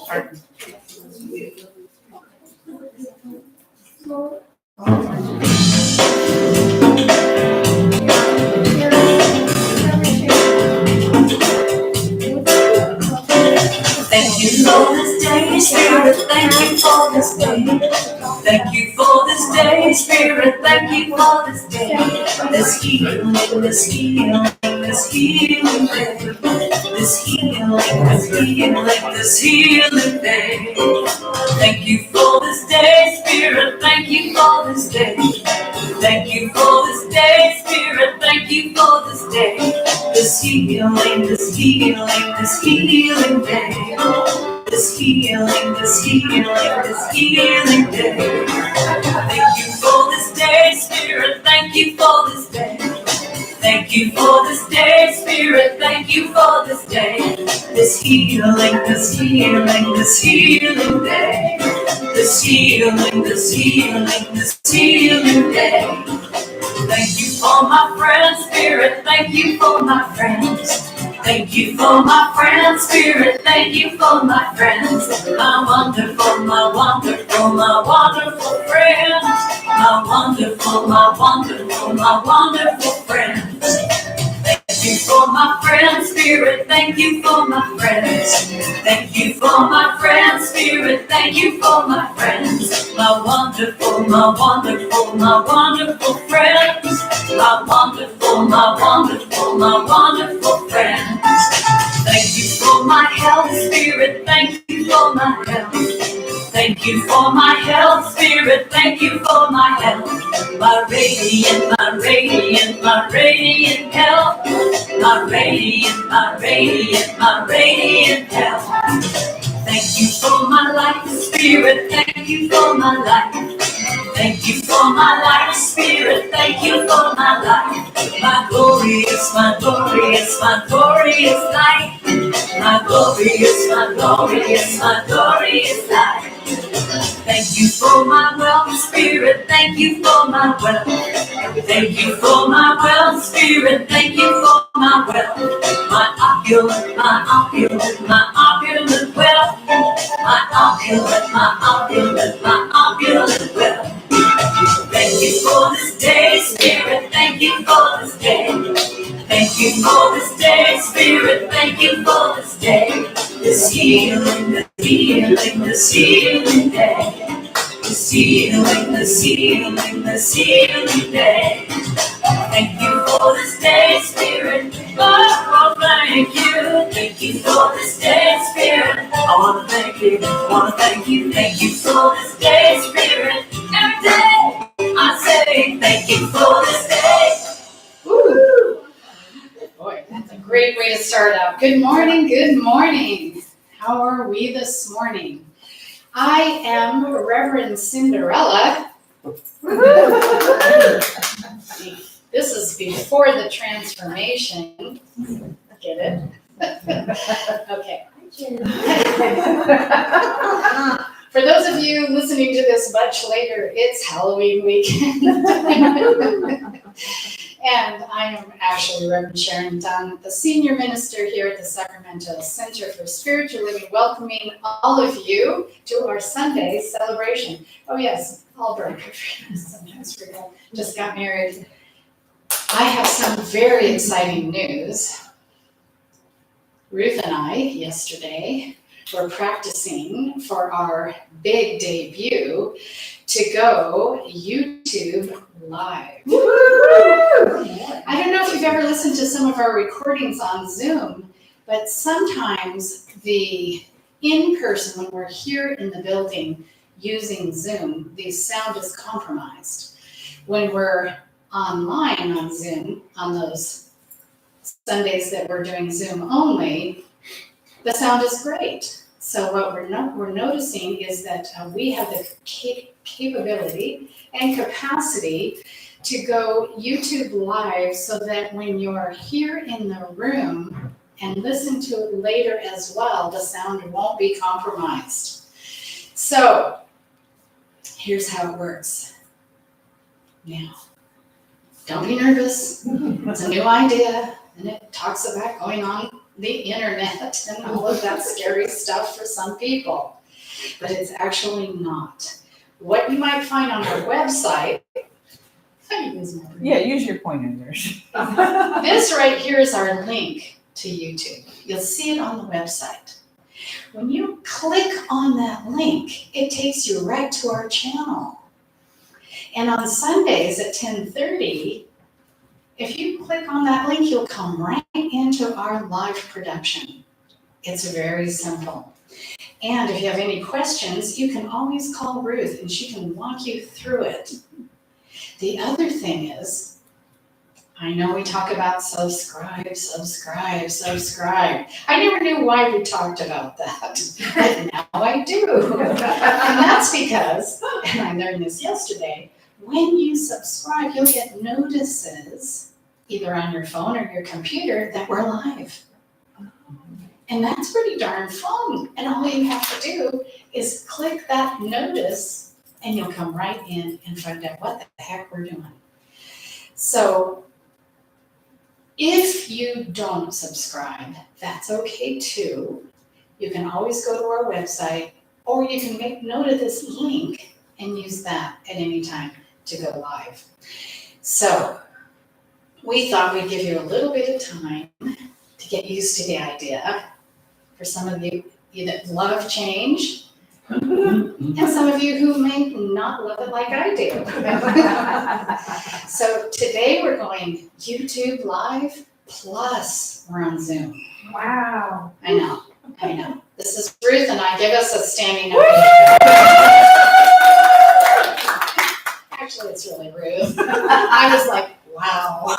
Thank you for this day, Spirit. Thank you for this day. Thank you for this day, Spirit. Thank you for this day. This healing, this healing, this healing day. This healing, this healing, this healing day. Thank you for this day, Spirit. Thank you for this day. Thank you for this day, Spirit. Thank you for this day. This healing, this healing, this healing day. This healing, this healing, this healing day. Thank you for this day, Spirit. Thank you for this day. Thank you for this day, Spirit. Thank you for this day. This healing, this healing, this healing day. This healing, this healing, this healing day. Thank you for my friends, Spirit. Thank you for my friends. Thank you for my friends, Spirit. Thank you for my friends. My wonderful, my wonderful, my wonderful friends. My wonderful, my wonderful, my wonderful friends. Thank you for my friends, Spirit. Thank you for my friends. Thank you for my friends, Spirit. Thank you for my friends. My wonderful, my wonderful, my wonderful friends. My wonderful, my wonderful, my wonderful friends. Thank you for my health, Spirit. Thank you for my health. Thank you for my health, Spirit. Thank you for my health. My radiant, my radiant, my radiant health. My radiant, my radiant, my radiant health. Thank you for my life, Spirit. Thank you for my life. Thank you for my life, Spirit. Thank you for my life. My glorious, my glorious, my glorious life. My glorious, my glorious, my glorious life. Thank you for my wealth, Spirit. Thank you for my wealth. Thank you for my wealth, Spirit. Thank you for my wealth. My opulent, my opulent, my opulent wealth. My opulent, my opulent, my opulent wealth. Thank you for this day, Spirit. Thank you for this day. Thank you for this day, Spirit. Thank you for this day. This healing, this healing, this healing day. This healing, this healing, this healing day. Thank you for this day, Spirit. Oh, thank you. Thank you for this day, Spirit. I want to thank you. I want to thank you. Thank you for this day, Spirit. Every day I say thank you for this day. Woo! Boy, that's a great way to start out. Good morning, good morning. How are we this morning? I am Reverend Cinderella. This is before the transformation. Get it? Okay. For those of you listening to this much later, it's Halloween weekend. And I am actually Reverend Sharon Dunn, the senior minister here at the Sacramento Center for Spiritual Living, welcoming all of you to our Sunday celebration. Oh yes, Albert, sometimes forget, just got married. I have some very exciting news. Ruth and I, yesterday, were practicing for our big debut to go YouTube Live. I don't know if you've ever listened to some of our recordings on Zoom, but sometimes the in-person, when we're here in the building using Zoom, the sound is compromised. When we're online on Zoom, on those Sundays that we're doing Zoom only, the sound is great. So what we're noticing is that we have the capability and capacity to go YouTube Live so that when you're here in the room and listen to it later as well, the sound won't be compromised. So here's how it works. Now, don't be nervous. It's a new idea, and it talks about going on the internet and all of that scary stuff for some people, but it's actually not. What you might find on our website, Yeah, use your pointers. this right here is our link to YouTube. You'll see it on the website. When you click on that link, it takes you right to our channel. And on Sundays at 10:30, if you click on that link, you'll come right into our live production. It's very simple. And if you have any questions, you can always call Ruth and she can walk you through it. The other thing is, I know we talk about subscribe. I never knew why we talked about that, but now I do. And that's because, and I learned this yesterday, when you subscribe, you'll get notices, either on your phone or your computer, that we're live. And that's pretty darn fun. And all you have to do is click that notice and you'll come right in and find out what the heck we're doing. So if you don't subscribe, that's okay too. You can always go to our website, or you can make note of this link and use that at any time to go live. So we thought we'd give you a little bit of time to get used to the idea. For some of you that love change, and some of you who may not love it like I do. So today we're going YouTube Live, plus we're on Zoom. Wow. I know. This is Ruth and I. Give us a standing ovation. Actually, it's really Ruth. I was like, wow.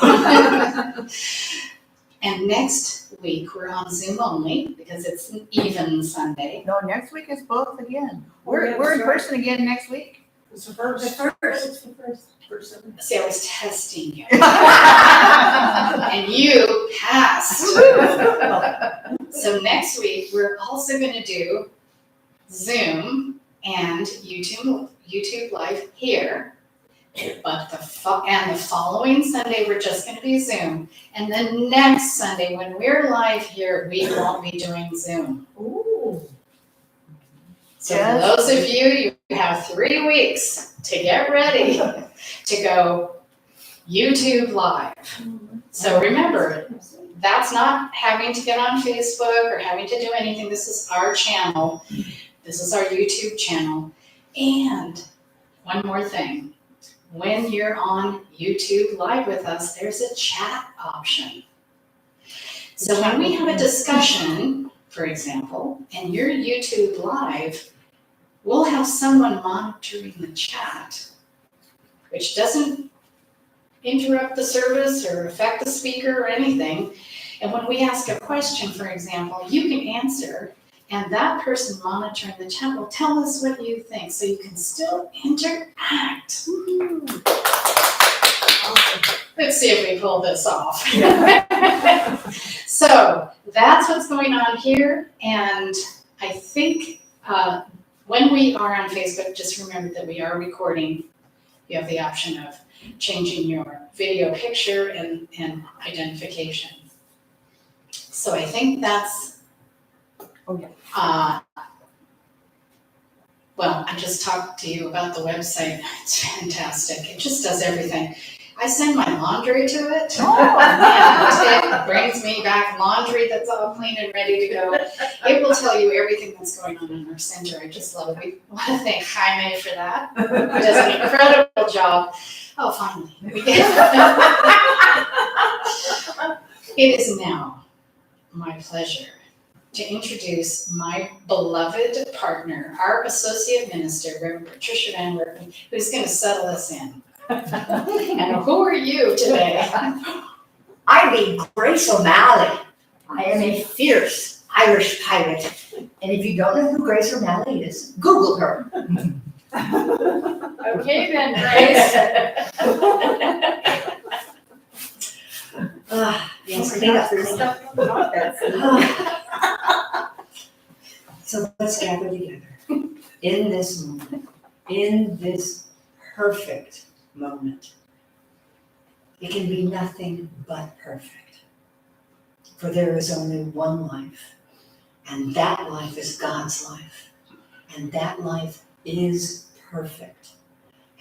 And next week, we're on Zoom only because it's an even Sunday. No, next week is both again. We're in person again next week. It's the first. It's the first. See, I was testing you. And you passed. So next week, we're also going to do Zoom and YouTube Live here. But the following Sunday, we're just going to be Zoom. And then next Sunday, when we're live here, we won't be doing Zoom. Ooh. So for those of you have 3 weeks to get ready to go YouTube Live. So remember, that's not having to get on Facebook or having to do anything. This is our channel. This is our YouTube channel. And one more thing. When you're on YouTube Live with us, there's a chat option. So when we have a discussion, for example, and you're YouTube Live, we'll have someone monitoring the chat, which doesn't interrupt the service or affect the speaker or anything. And when we ask a question, for example, you can answer, and that person monitoring the chat will tell us what you think, so you can still interact. Let's see if we pull this off. So that's what's going on here, and I think when we are on Facebook, just remember that we are recording. You have the option of changing your video picture and identification. So I think that's well, I just talked to you about the website. It's fantastic. It just does everything. I send my laundry to it. And it brings me back laundry that's all clean and ready to go. It will tell you everything that's going on in our center. I just love it. We want to thank Jaime for that. He does an incredible job. Oh, finally. It is now my pleasure to introduce my beloved partner, our Associate Minister, Reverend Patricia VanWoerkom, who's going to settle us in. And who are you today? I lead Grace O'Malley. I am a fierce Irish pirate. And if you don't know who Grace O'Malley is, Google her. Okay then, Grace. Yes, clean up your stuff. So let's gather together in this moment, in this perfect moment. It can be nothing but perfect. For there is only one life, and that life is God's life, and that life is perfect,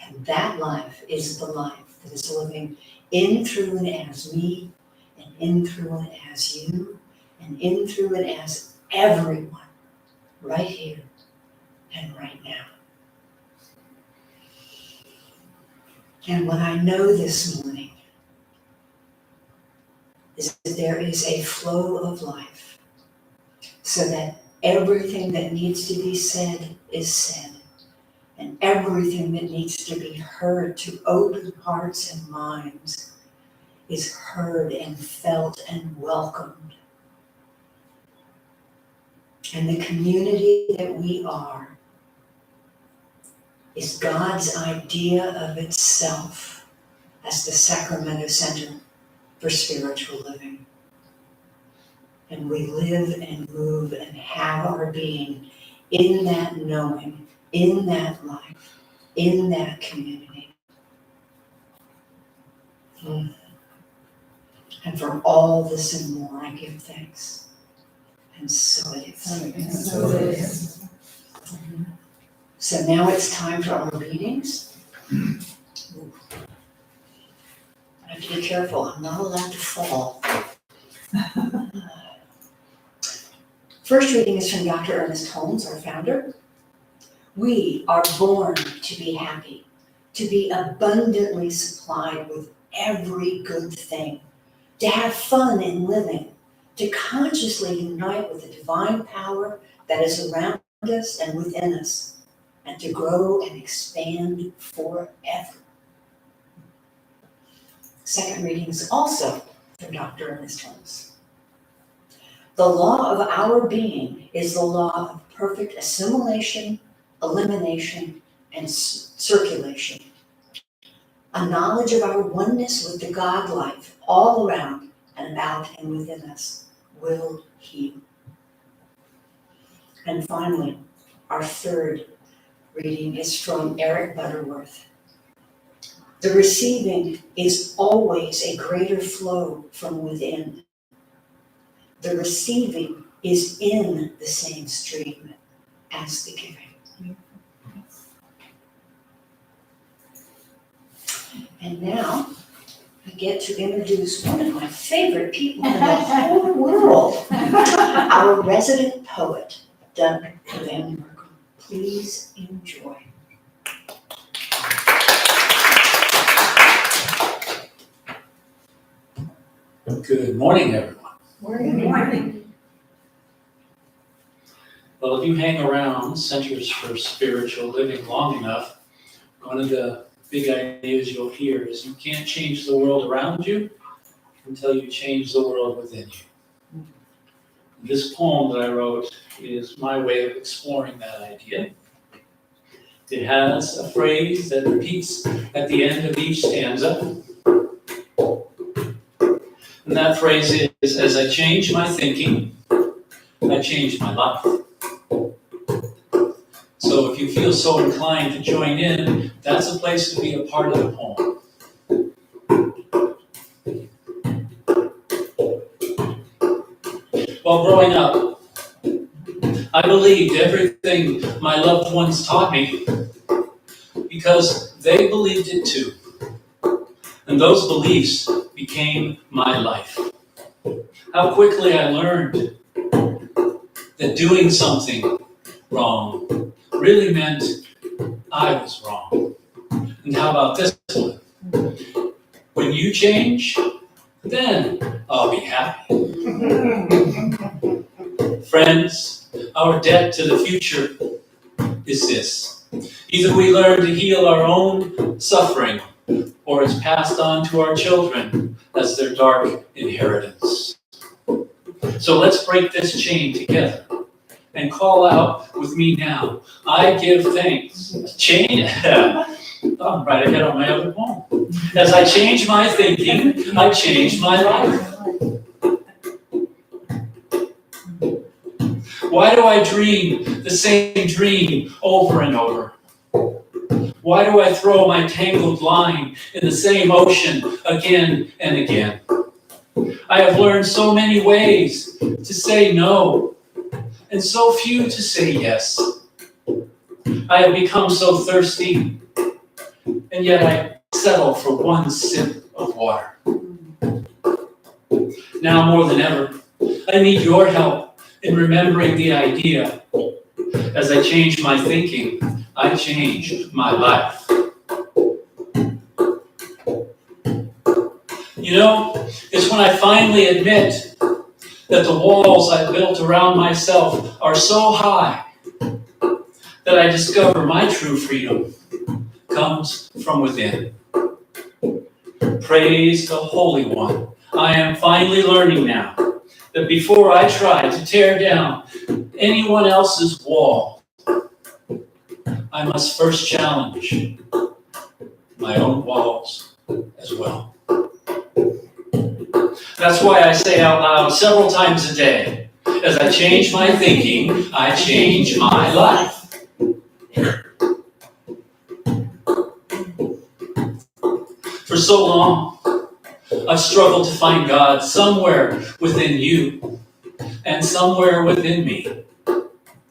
and that life is the life that is living in, through, and as me, and in, through, and as you, and in, through, and as everyone, right here and right now. And what I know this morning is that there is a flow of life, so that everything that needs to be said is said, and everything that needs to be heard to open hearts and minds is heard and felt and welcomed. And the community that we are is God's idea of itself as the Sacramento Center for Spiritual Living. And we live and move and have our being in that knowing, in that life, in that community. And for all this and more, I give thanks. And so it is. So now it's time for our readings. I have to be careful, I'm not allowed to fall. First reading is from Dr. Ernest Holmes, our founder. We are born to be happy, to be abundantly supplied with every good thing, to have fun in living, to consciously unite with the divine power that is around us and within us, and to grow and expand forever. Second reading is also from Dr. Ernest Holmes. The law of our being is the law of perfect assimilation, elimination, and circulation. A knowledge of our oneness with the God life all around and about and within us will heal. And finally, our third reading is from Eric Butterworth. The receiving is always a greater flow from within. The receiving is in the same stream as the giving. And now I get to introduce one of my favorite people in the whole world, our resident poet, Doug VanWoerkom. Please enjoy. Good morning, everyone. Good morning. Well, if you hang around Centers for Spiritual Living long enough, one of the big ideas you'll hear is you can't change the world around you until you change the world within you. This poem that I wrote is my way of exploring that idea. It has a phrase that repeats at the end of each stanza. And that phrase is, as I change my thinking, I change my life. So if you feel so inclined to join in, that's a place to be a part of the poem. While growing up, I believed everything my loved ones taught me because they believed it too. And those beliefs became my life. How quickly I learned that doing something wrong really meant I was wrong. And how about this one? When you change, then I'll be happy. Friends, our debt to the future is this. Either we learn to heal our own suffering, or it's passed on to our children as their dark inheritance. So let's break this chain together and call out with me now. I give thanks. Chain? I'm right ahead on my other poem. As I change my thinking, I change my life. Why do I dream the same dream over and over? Why do I throw my tangled line in the same ocean again and again? I have learned so many ways to say no, and so few to say yes. I have become so thirsty, and yet I settle for one sip of water. Now more than ever, I need your help in remembering the idea. As I change my thinking, I change my life. You know, it's when I finally admit that the walls I built around myself are so high that I discover my true freedom comes from within. Praise the Holy One. I am finally learning now that before I try to tear down anyone else's wall, I must first challenge my own walls as well. That's why I say out loud several times a day, as I change my thinking, I change my life. For so long, I've struggled to find God somewhere within you and somewhere within me.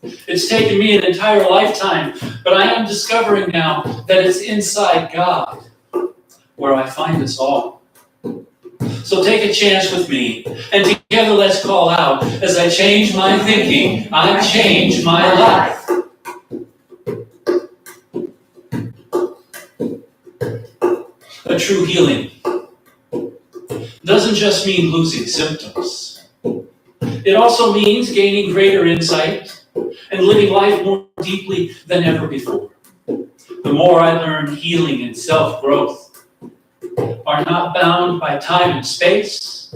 It's taken me an entire lifetime, but I am discovering now that it's inside God where I find us all. So take a chance with me, and together let's call out, as I change my thinking, I change my life. A true healing doesn't just mean losing symptoms. It also means gaining greater insight and living life more deeply than ever before. The more I learn healing and self-growth are not bound by time and space,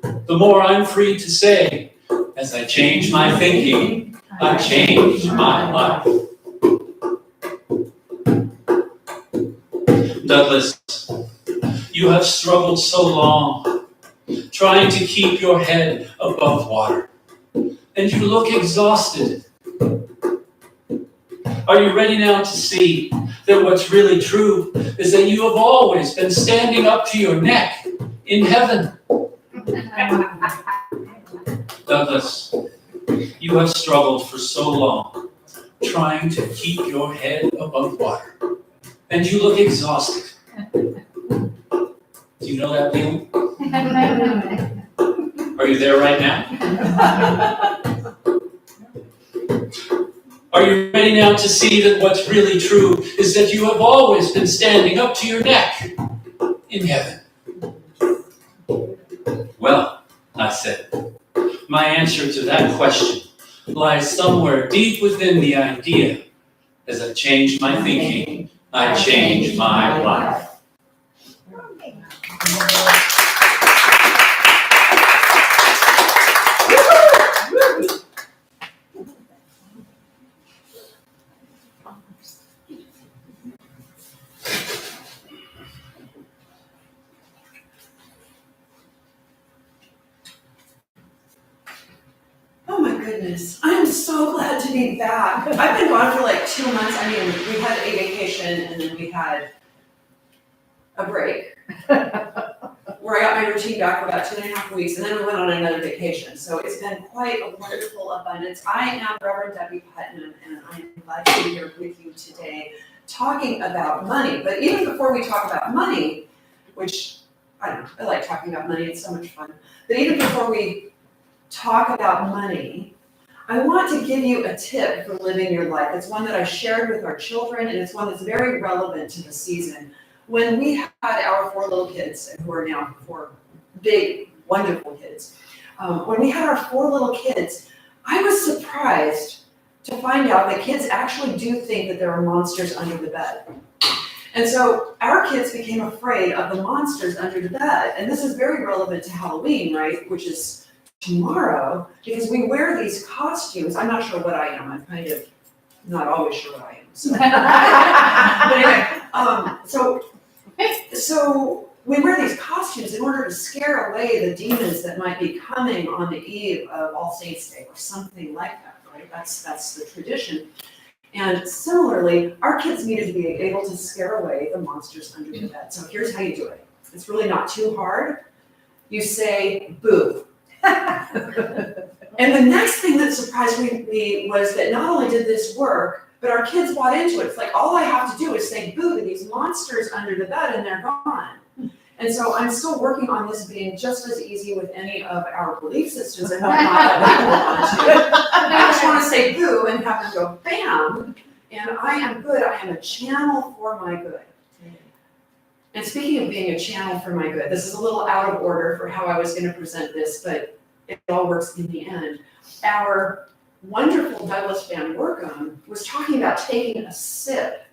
the more I'm free to say, as I change my thinking, I change my life. Douglas, you have struggled so long, trying to keep your head above water, and you look exhausted. Are you ready now to see that what's really true is that you have always been standing up to your neck in heaven? Douglas, you have struggled for so long, trying to keep your head above water, and you look exhausted. Do you know that feeling? Are you there right now? Are you ready now to see that what's really true is that you have always been standing up to your neck in heaven? Well, I said, my answer to that question lies somewhere deep within the idea. As I change my thinking, I change my life. Oh my goodness, I am so glad to be back. I've been gone for like 2 months. I mean, we had a vacation and then we had a break where I got my routine back for about 2.5 weeks, and then we went on another vacation. So it's been quite a wonderful abundance. I am Reverend Debbie Putnam, and I am glad to be here with you today talking about money. But even before we talk about money, which I don't know, I like talking about money, it's so much fun. But even before we talk about money, I want to give you a tip for living your life. It's one that I shared with our children, and it's one that's very relevant to the season. When we had our 4 little kids, who are now 4 big, wonderful kids, when we had our 4 little kids, I was surprised to find out that kids actually do think that there are monsters under the bed. And so our kids became afraid of the monsters under the bed. And this is very relevant to Halloween, right? Which is tomorrow, because we wear these costumes. I'm not sure what I am. I'm kind of not always sure what I am. So. But anyway, so we wear these costumes in order to scare away the demons that might be coming on the eve of All Saints' Day or something like that, right? That's the tradition. And similarly, our kids needed to be able to scare away the monsters under the bed. So here's how you do it. It's really not too hard. you say boo. And the next thing that surprised me was that not only did this work, but our kids bought into it. It's like, all I have to do is say boo to these monsters under the bed and they're gone. And so I'm still working on this being just as easy with any of our belief systems and whatnot that we hold on to. I just want to say boo and have them go bam, and I am good. I am a channel for my good. And speaking of being a channel for my good, this is a little out of order for how I was going to present this, but it all works in the end. Our wonderful Douglas VanWoerkom was talking about taking a sip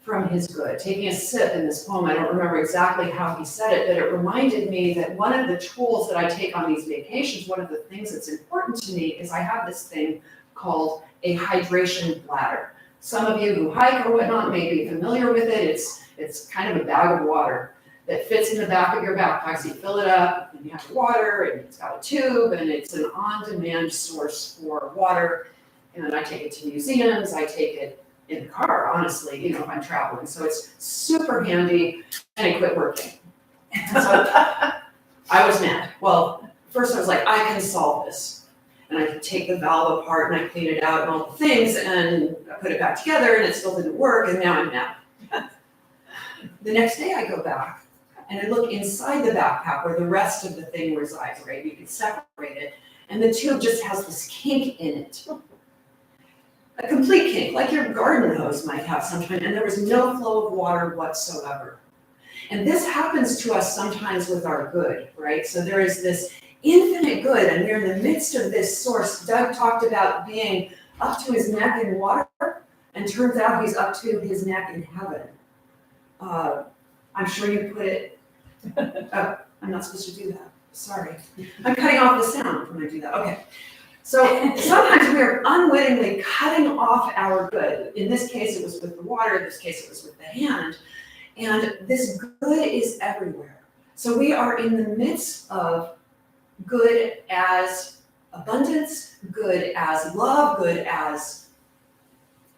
from his good, taking a sip in this poem. I don't remember exactly how he said it, but it reminded me that one of the tools that I take on these vacations, one of the things that's important to me is I have this thing called a hydration bladder. Some of you who hike or whatnot may be familiar with it. It's kind of a bag of water that fits in the back of your backpack. So you fill it up and you have water and it's got a tube and it's an on-demand source for water. And I take it to museums, I take it in the car, honestly, if I'm traveling. So it's super handy, and it quit working. So I was mad. Well, first I was like, I can solve this. And I take the valve apart and I clean it out and all the things and I put it back together and it still didn't work and now I'm mad. The next day I go back and I look inside the backpack where the rest of the thing resides, right? You can separate it and the tube just has this kink in it. A complete kink, like your garden hose might have sometimes, and there was no flow of water whatsoever. And this happens to us sometimes with our good, right? So there is this infinite good, and we're in the midst of this source. Doug talked about being up to his neck in water, and turns out he's up to his neck in heaven. I'm sure you put it, oh, I'm not supposed to do that, sorry. I'm cutting off the sound when I do that, okay. So sometimes we are unwittingly cutting off our good. In this case, it was with the water. In this case, it was with the hand. And this good is everywhere. So we are in the midst of good as abundance, good as love, good as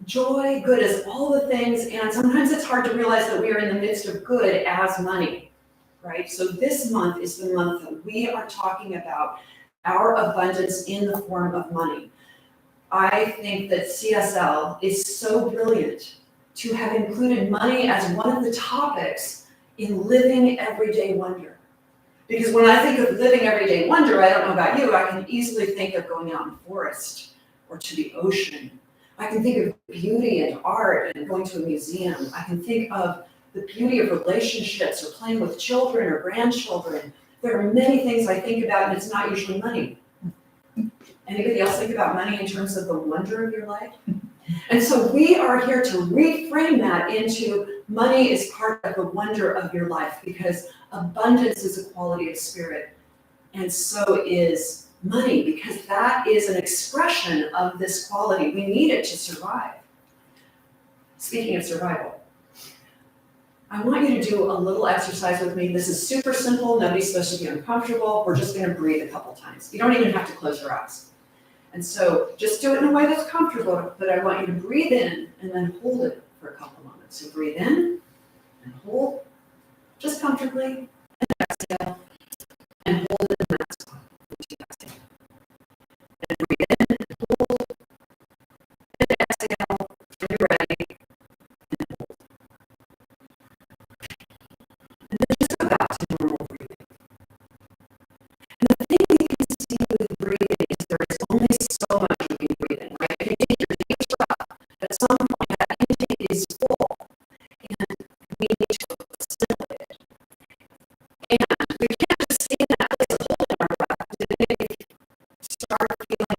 joy, good as all the things. And sometimes it's hard to realize that we are in the midst of good as money, right? So this month is the month that we are talking about our abundance in the form of money. I think that CSL is so brilliant to have included money as one of the topics in Living Everyday Wonder. Because when I think of living everyday wonder, I don't know about you, I can easily think of going out in the forest or to the ocean. I can think of beauty and art and going to a museum. I can think of the beauty of relationships or playing with children or grandchildren. There are many things I think about, and it's not usually money. Anybody else think about money in terms of the wonder of your life? And so we are here to reframe that into money is part of the wonder of your life, because abundance is a quality of spirit, and so is money, because that is an expression of this quality. We need it to survive. Speaking of survival, I want you to do a little exercise with me. This is super simple. Nobody's supposed to be uncomfortable. We're just going to breathe a couple times. You don't even have to close your eyes. And so just do it in a way that's comfortable, but I want you to breathe in and then hold it for a couple moments. So breathe in and hold, just comfortably, and exhale, and hold it in that spot. Exhale. And breathe in and hold, and exhale, when you're ready. And then just go back to normal breathing. And the thing you can see with breathing is there is only so much you can breathe in, right? If you take your deep breath, at some point that intake is full, and we need to still it. And we can't just stay in that place of holding our breath. If you start feeling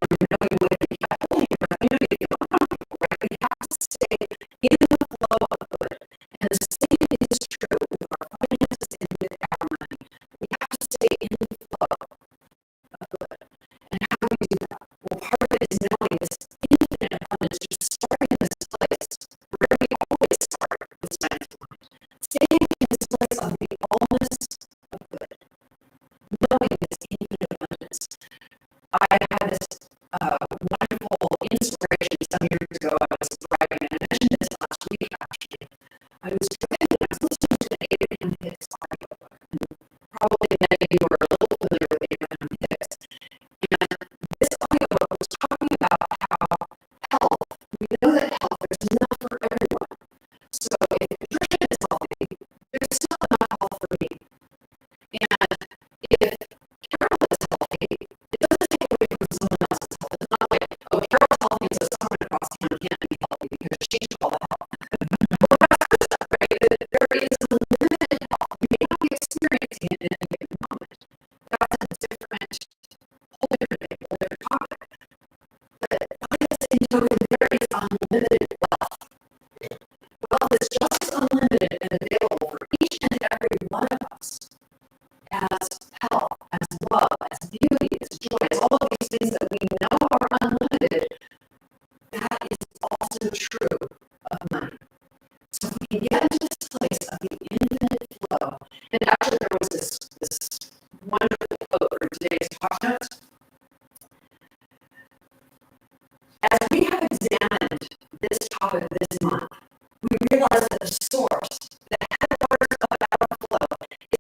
topic this month, we realize that the source, the headwaters of our flow,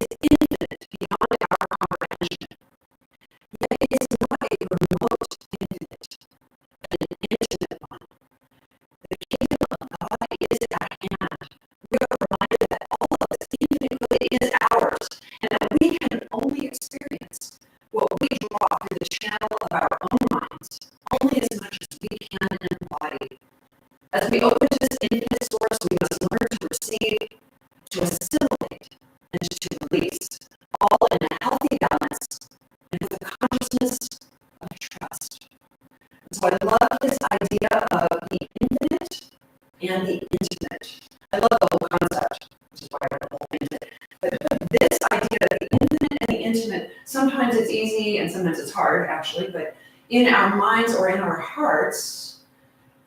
is infinite beyond our comprehension. Yet it is not a remote infinite, but an intimate one. The kingdom of God is at hand. We are reminded that all of this infinite good is ours, and that we can only experience what we draw through the channel of our own minds, only as much as we can embody. As we open to this infinite source, we must learn to receive, to assimilate, and to release, all in a healthy balance and with a consciousness of trust. And so I love this idea of the infinite and the intimate. I love the whole concept, which is why I wrote the whole thing. But this idea of the infinite and the intimate, sometimes it's easy and sometimes it's hard, actually, but in our minds or in our hearts,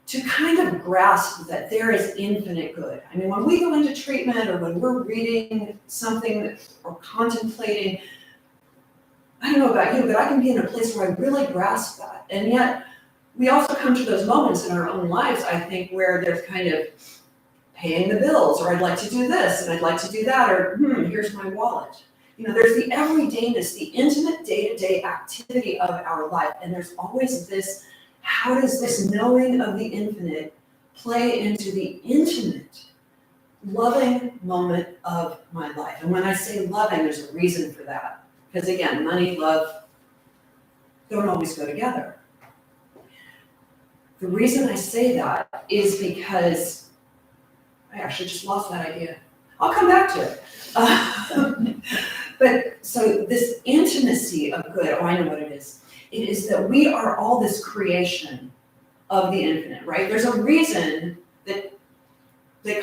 to kind of grasp that there is infinite good. I mean, when we go into treatment or when we're reading something or contemplating, I don't know about you, but I can be in a place where I really grasp that. And yet, we also come to those moments in our own lives, I think, where there's kind of paying the bills, or I'd like to do this, and I'd like to do that, or here's my wallet. You know, there's the everydayness, the intimate day-to-day activity of our life, and there's always this, how does this knowing of the infinite play into the intimate, loving moment of my life? And when I say loving, there's a reason for that. Because again, money, love don't always go together. The reason I say that is because I actually just lost that idea. I'll come back to it. But so this intimacy of good, oh, I know what it is. It is that we are all this creation of the infinite, right? There's a reason that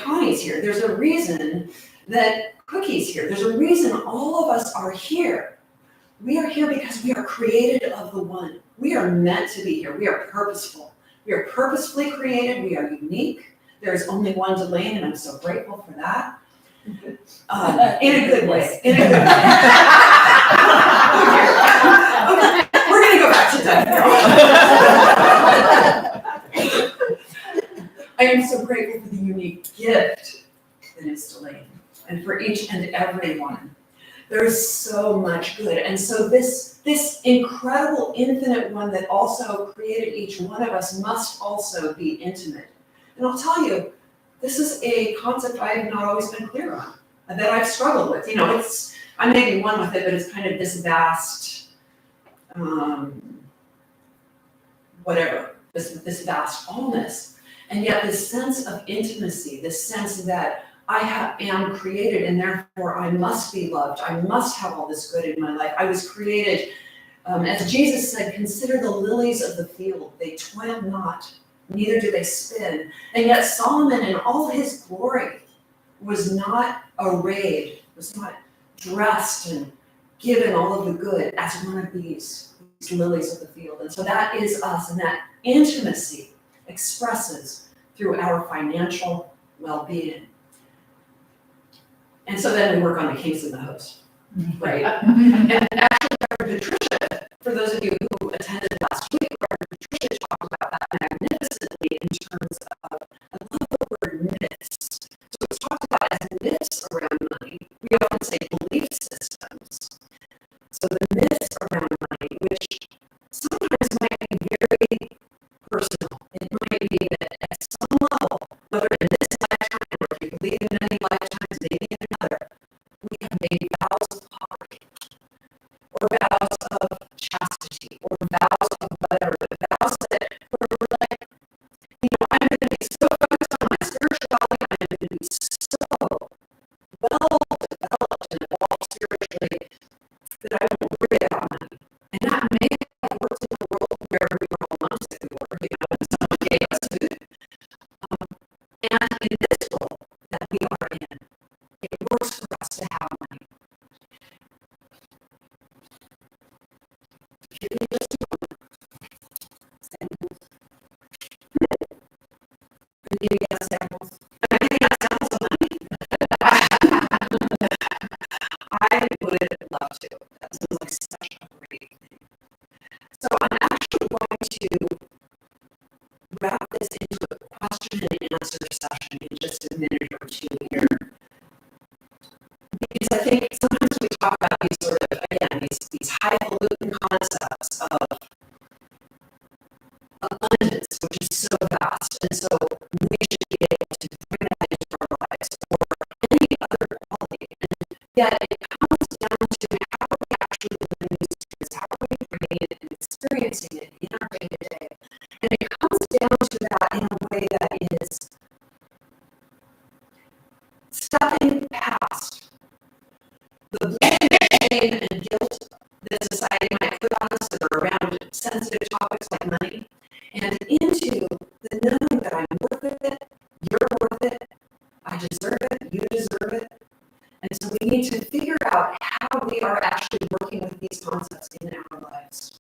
Connie's here. There's a reason that Cookie's here. There's a reason all of us are here. We are here because we are created of the one. We are meant to be here. We are purposeful. We are purposefully created. We are unique. There is only one Delane, and I'm so grateful for that. In a good way. In a good way. Okay, we're going to go back to that now. I am so grateful for the unique gift that is Delane, and for each and every one. There is so much good. And so this incredible infinite one that also created each one of us must also be intimate. And I'll tell you, this is a concept I have not always been clear on, that I've struggled with. You know, I may be one with it, but it's kind of this vast, this vast allness. And yet this sense of intimacy, this sense that I am created and therefore I must be loved. I must have all this good in my life. I was created, as Jesus said, consider the lilies of the field. They toil not, neither do they spin. And yet Solomon in all his glory was not arrayed, was not dressed and given all of the good as one of these lilies of the field. And so that is us, and that intimacy expresses through our financial well-being. And so then we work on the kinks and the hose, right? And actually, Dr. Patricia, for those of you who attended last week, Dr. Patricia talked about that magnificently in terms of, I love the word myths. So it's talked about as myths around money. We often say belief systems. So the myths around money, which sometimes might be very personal. It might be that at some level, whether in this lifetime or if you believe in any lifetimes, maybe in another, we have made vows of poverty, or vows of chastity, or vows of whatever, but vows that we're like, you know, I'm going to be so focused on my spirituality, I'm going to be so well developed and evolved spiritually that I won't worry about money. And that may have worked in the world where we were all months that we were, you know, and someone gave us food. And in this world that we are in, it works for us to have money. Give me just a moment. Samples. Can you get samples? Can you get samples of money? I would love to. That sounds like such a great thing. So I'm actually going to wrap this into a question and answer yet it comes down to how are we actually living these truths, how are we bringing it and experiencing it in our day-to-day. And it comes down to that in a way that is stepping past the blame, shame, and guilt that society might put on us that are around sensitive topics like money, and into the knowing that I'm worth it, you're worth it, I deserve it, you deserve it. And so we need to figure out how we are actually working with these concepts in our lives.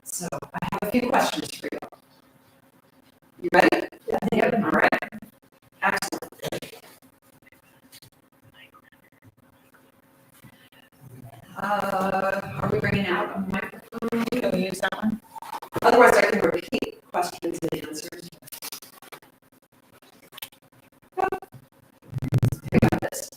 So I have a few questions for you. You ready? Yeah. All right. Excellent. Are we bringing out a microphone? You go use that one. Otherwise, I can repeat questions and answers. I got this.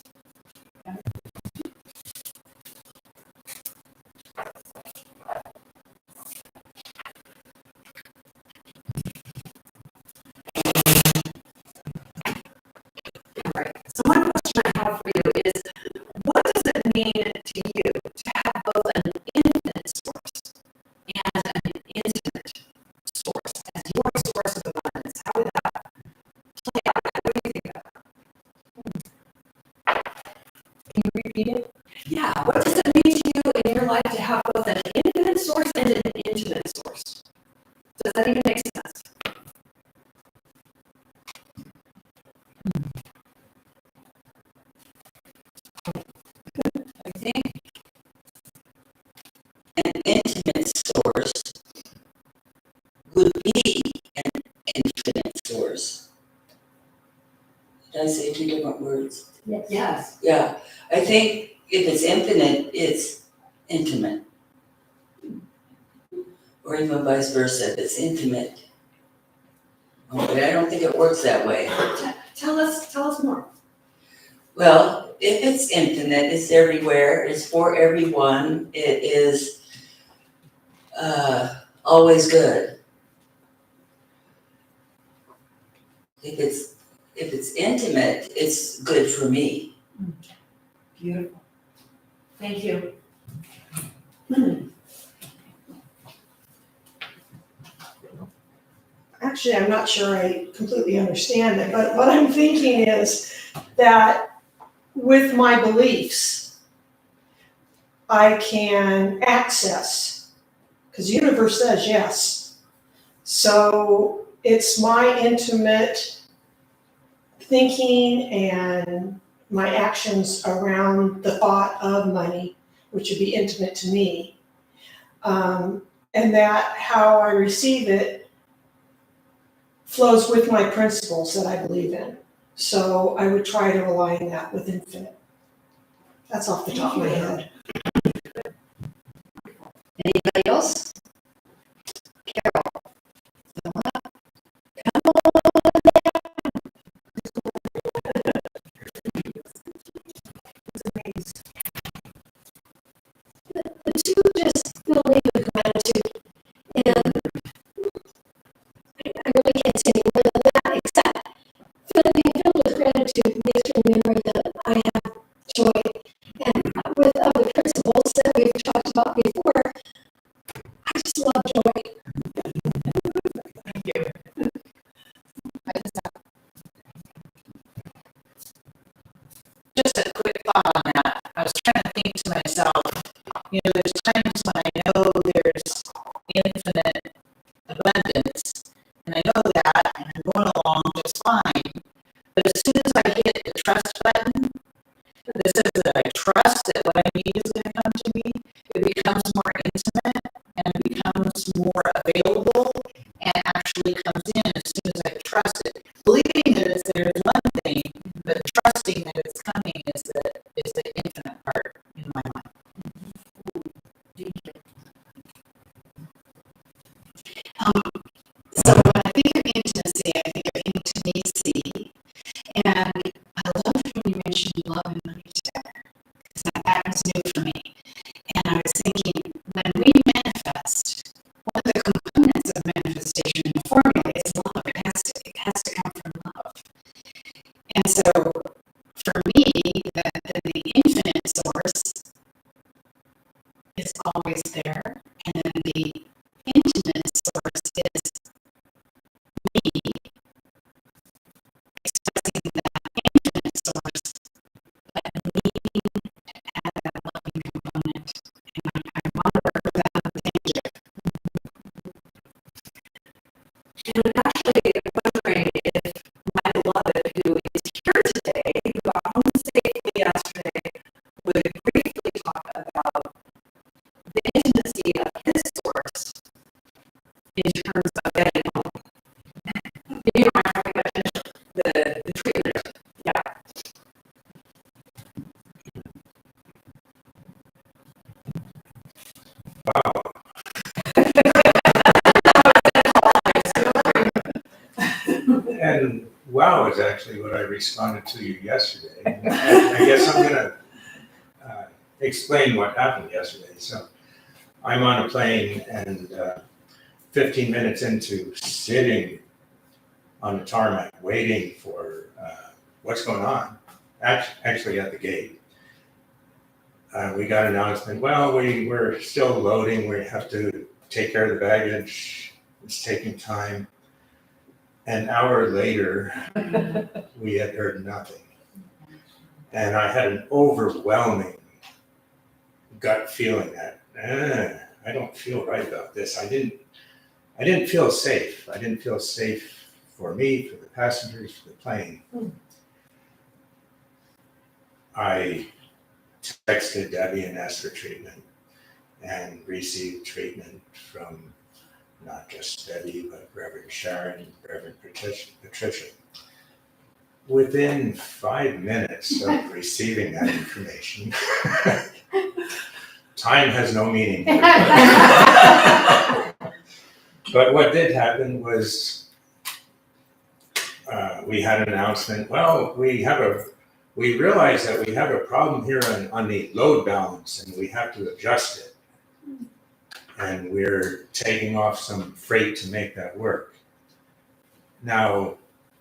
All right. So one question I have for you is, what does it mean to you to have both an infinite source and an intimate source as your source of abundance? How would that play out? What do you think of that? Can you repeat it? Yeah. What does it mean to you in your life to have both an infinite source and an intimate source? Does that even make sense? I think an intimate source would be an infinite source. Did I say two different words? Yes. Yeah, I think if it's infinite, it's intimate. Or even vice versa, if it's intimate. Oh, but I don't think it works that way. Tell us more. Well, if it's infinite, it's everywhere, it's for everyone, it is always good. If it's intimate, it's good for me. Beautiful. Thank you. Actually, I'm not sure I completely understand it, but what I'm thinking is that with my beliefs, I can access, because the universe says yes. So it's my intimate thinking and my actions around the thought of money, which would be intimate to me. And that how I receive it flows with my principles that I believe in. So I would try to align that with infinite. That's off the top of my head. Anybody else? The two just fill me with gratitude, and I really can't say any more than that, except being filled with gratitude makes me remember that I have joy. And with other principles that we've talked about before, I just love joy. Thank you. Just a quick thought on that. I was trying to think to myself, there's times when I know there's infinite abundance, and I know that, and I'm going along just fine. But as soon as I hit the trust button, that says that I trust that what I need is going to come to me, it becomes more intimate and it becomes more available and actually comes in as soon as I trust it. Believing that it's there is one thing, but trusting that it's coming is the infinite part in my mind. So when I think of intimacy, I think of intimacy And wow is actually what I responded to you yesterday. And I guess I'm gonna explain what happened yesterday. So I'm on a plane and 15 minutes into sitting on the tarmac, waiting for what's going on, actually at the gate. We got an announcement, well, we're still loading, we have to take care of the baggage, it's taking time. An hour later, we had heard nothing. And I had an overwhelming gut feeling that, I don't feel right about this. I didn't feel safe. I didn't feel safe for me, for the passengers, for the plane. I texted Debbie and asked for treatment and received treatment from not just Debbie, but Reverend Sharon, Reverend Patricia. Within 5 minutes of receiving that information, time has no meaning. But what did happen was we had an announcement, well, we realize that we have a problem here on the load balance and we have to adjust it. And we're taking off some freight to make that work. Now,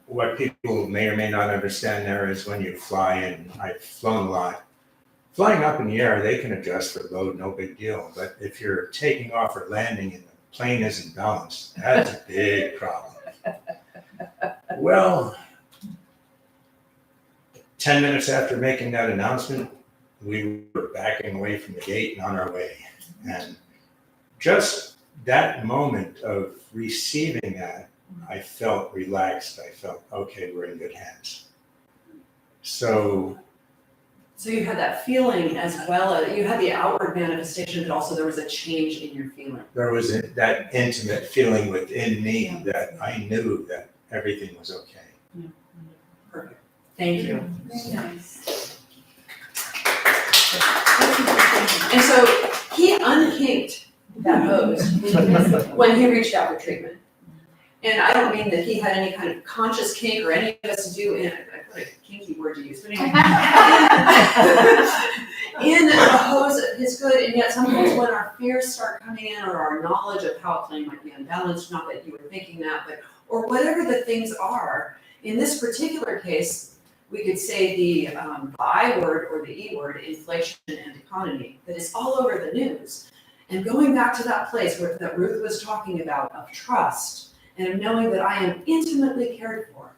what people may or may not understand there is when you fly, and I've flown a lot, flying up in the air, they can adjust for load, no big deal. But if you're taking off or landing and the plane isn't balanced, that's a big problem. Well, 10 minutes after making that announcement, we were backing away from the gate and on our way. And just that moment of receiving that, I felt relaxed. I felt, okay, we're in good hands. So you had that feeling as well as, you had the outward manifestation, but also there was a change in your feeling. there was that intimate feeling within me that I knew that everything was okay. Perfect. Thank you. And so he unkinked that hose when he reached out for treatment. And I don't mean that he had any kind of conscious kink or any of us do, and I put a kinky word to use, but anyway. In the hose of his good, and yet sometimes when our fears start coming in, or our knowledge of how a plane might be unbalanced, not that you were thinking that, but, or whatever the things are, in this particular case, we could say the I word or the E word, inflation and economy, that is all over the news. And going back to that place where that Ruth was talking about of trust and of knowing that I am intimately cared for.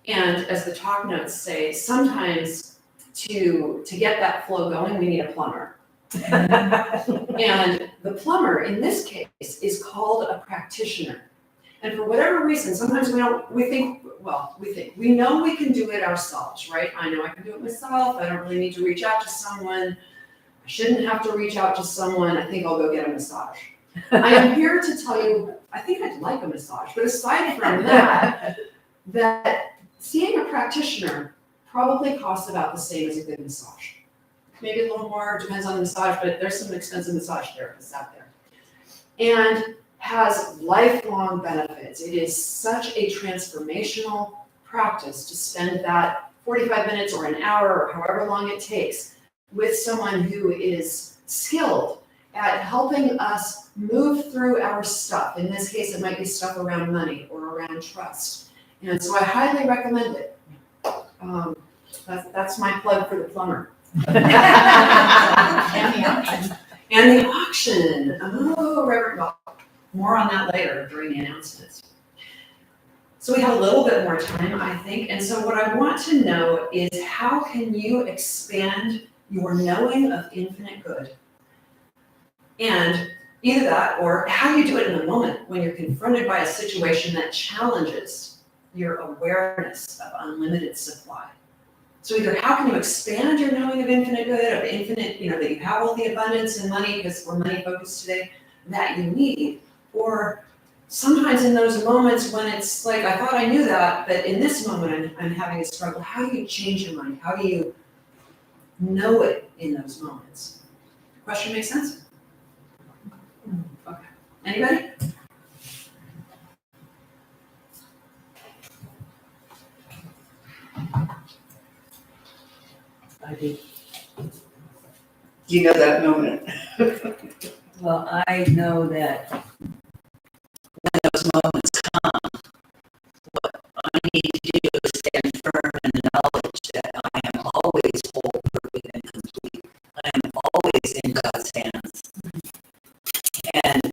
And as the talk notes say, sometimes to get that flow going, we need a plumber. And the plumber in this case is called a practitioner. And for whatever reason, sometimes we know we can do it ourselves, right? I know I can do it myself. I don't really need to reach out to someone. I shouldn't have to reach out to someone. I think I'll go get a massage. I am here to tell you, I think I'd like a massage, but aside from that, that seeing a practitioner probably costs about the same as a good massage. Maybe a little more, depends on the massage, but there's some expensive massage therapists out there. And has lifelong benefits. It is such a transformational practice to spend that 45 minutes or an hour or however long it takes with someone who is skilled at helping us move through our stuff. In this case, it might be stuff around money or around trust. And so I highly recommend it. That's my plug for the plumber. And the auction. Oh, Reverend Bob. More on that later during the announcements. So we have a little bit more time, I think. And so what I want to know is, how can you expand your knowing of infinite good? And either that, or how you do it in the moment when you're confronted by a situation that challenges your awareness of unlimited supply. So either how can you expand your knowing of infinite good, of infinite, that you have all the abundance and money, because we're money focused today, that you need, or sometimes in those moments when it's like, I thought I knew that, but in this moment I'm having a struggle. How do you change your mind? How do you know it in those moments? Question makes sense? Okay. Anybody? I do. You know that moment. Well, I know that when those moments come, what I need to do is stand firm in the knowledge that I am always whole, perfect, and complete. I am always in God's hands. And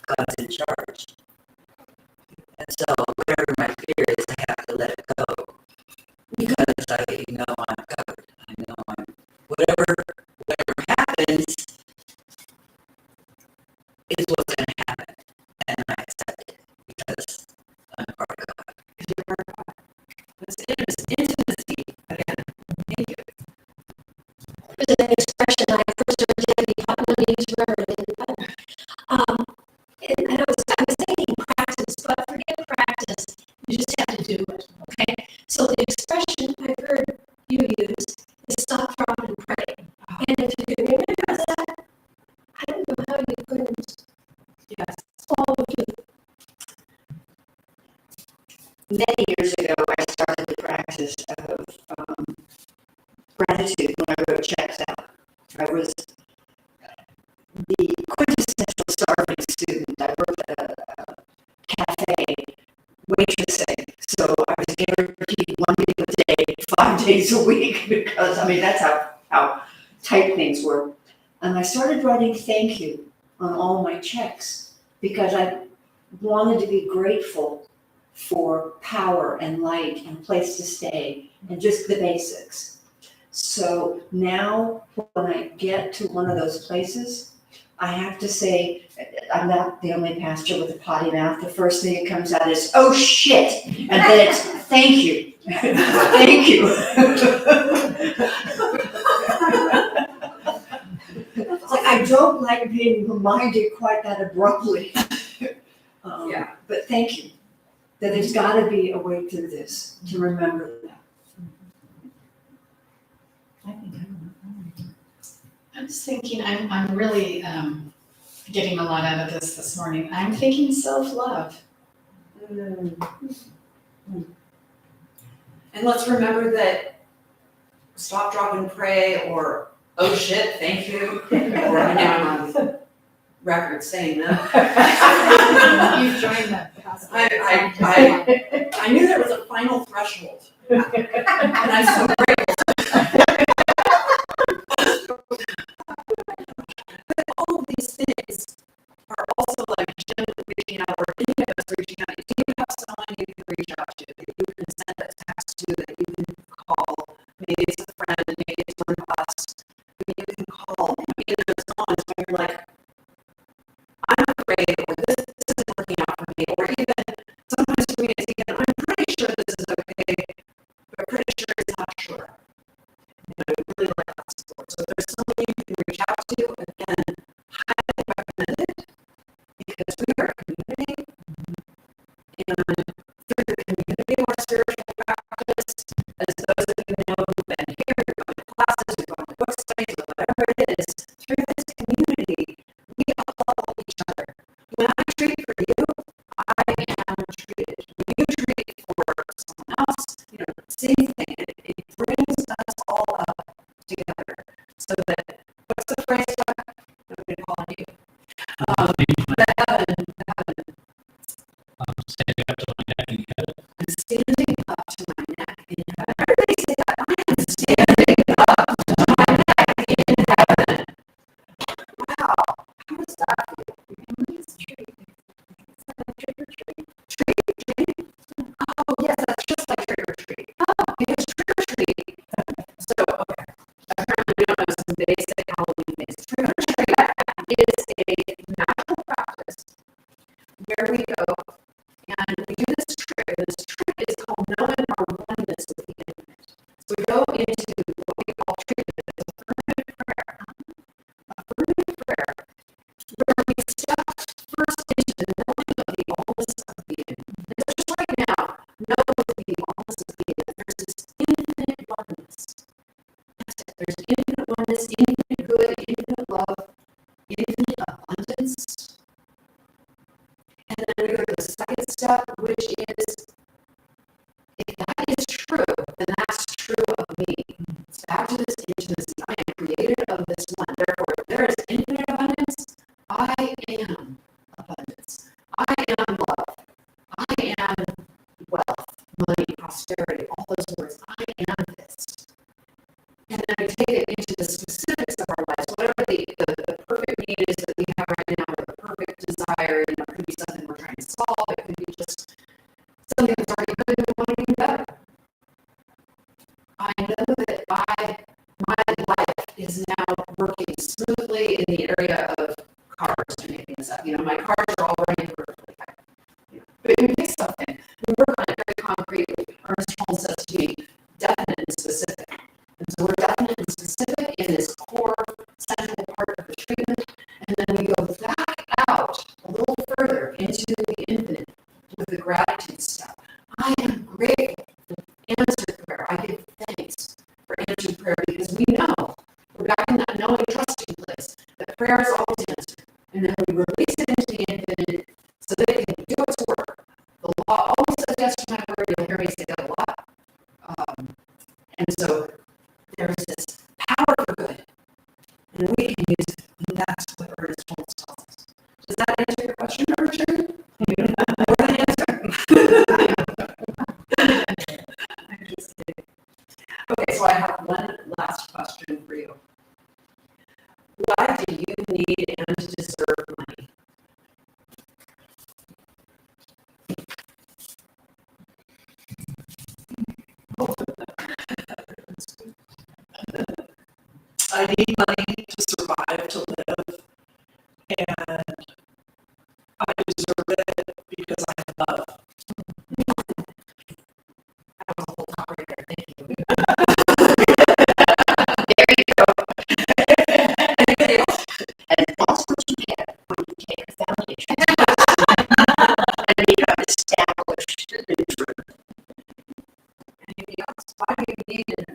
God's in charge. And so wherever my fear is, I have to let it go. Because I know I'm covered. I know I'm whatever happens is what's gonna happen. And I accept it because I'm part of God. Because you're part of God. It's intimacy again. Thank you. There's an expression I first heard Debbie Putnam use, Reverend Debbie Putnam. And I was thinking practice, but forget practice. You just have to do it, okay? So the expression I've heard you use is stop, drop, and pray. And if you can remember that, I don't know how you couldn't. Yes. Follow you. Many years ago, I started the practice of gratitude when I wrote checks out. I was the quintessential starving student. I worked at a cafe waitressing, so I was guaranteed 1 meal a day, 5 days a week, because, I mean, that's how tight things were. And I started writing thank you on all my checks because I wanted to be grateful for power and light and place to stay and just the basics. So now when I get to one of those places, I have to say, I'm not the only pastor with a potty mouth. The first thing that comes out is, oh shit. And then it's, thank you. Thank you. It's like, I don't like being reminded quite that abruptly. Yeah. But thank you. That there's gotta be a way through this to remember that. I'm just thinking, I'm really getting a lot out of this morning. I'm thinking self-love. And let's remember that stop, drop, and pray, or oh shit, thank you, or now I'm on record saying that. You've joined that. I knew there was a final threshold, and I'm so grateful. But all of these things are also like gently reaching out, or any of us reaching out. Do you have someone you can reach out to, that you can send a text to, that you can call? Maybe it's a friend, maybe it's one of us, who you can call. Maybe there's moments when you're like, I'm afraid, or this isn't working out for me, or even sometimes for me it's even, I'm pretty sure this is okay, but pretty sure it's not sure. You know, we really like that support. So if there's someone you can reach out to, again, highly recommend it, because we are a community, and through the community of our spiritual practice, as those of you know who've been here, who've gone to classes, who've gone to book studies, or whatever it is, through this community, we uphold each other. When I treat for you, I am treated. When you treat for someone else, you know, same thing. It brings us all up together. So that, what's the phrase? I'm going to call on you. I'm standing up to my neck in heaven. Everybody say that. I am standing up to my neck in heaven. Wow. How does that feel? It's tree. Is that a trick or treat? Tree? Oh, yes, that's just like trick or treat. Oh, it's trick or treat. So, okay. Apparently we don't have some basic Halloween things. Trick or treat is a natural practice where we go and we do this trick. This trick is called knowing our oneness with the infinite. So we go into what we call treatment as affirmative prayer. Affirmative prayer, where we step first into the knowing of the allness of being. And so just right now, know the allness of being. There's this infinite oneness. That's it. There's infinite oneness, infinite good, infinite love, infinite abundance. And then we go to the second step, which is, if that is true, then that's true of me. It's back to this prosperity, all those words. I am this. And then we take it into the specifics of our lives, whatever the perfect need is that we have right now, or the perfect desire. It could be something we're trying to solve. It could be just something that's already good and we want to do better. I know that my life is now working smoothly in the area of cars, to make things up. My cars are all running perfectly. But we pick something, we work on it very concretely. Ernest Holmes says to me, definite and specific. And so we're definite and specific in this core central part of the treatment, and then we go back out a little further into the infinite with the gratitude stuff. I am grateful for answered prayer. I give thanks for answered prayer because we know we're back in that knowing, trusting place that prayer is always answered. And then we release it into the infinite so that it can do its work. The law always says yes to my word. You'll hear me say that a lot. And so there's this power for good, and we can use it. And that's what Ernest Holmes tells us. Does that answer your question, Richard? More than answer. I'm just kidding. Okay, so I have one last question for you. Why do you need and deserve money? I need money to survive, to live, and I deserve it because I have love. That was a whole talk right there. Thank you. There you go. Anybody else? And that's what you get when you take a foundation. And you have established the truth. Anybody else? Why do you need it?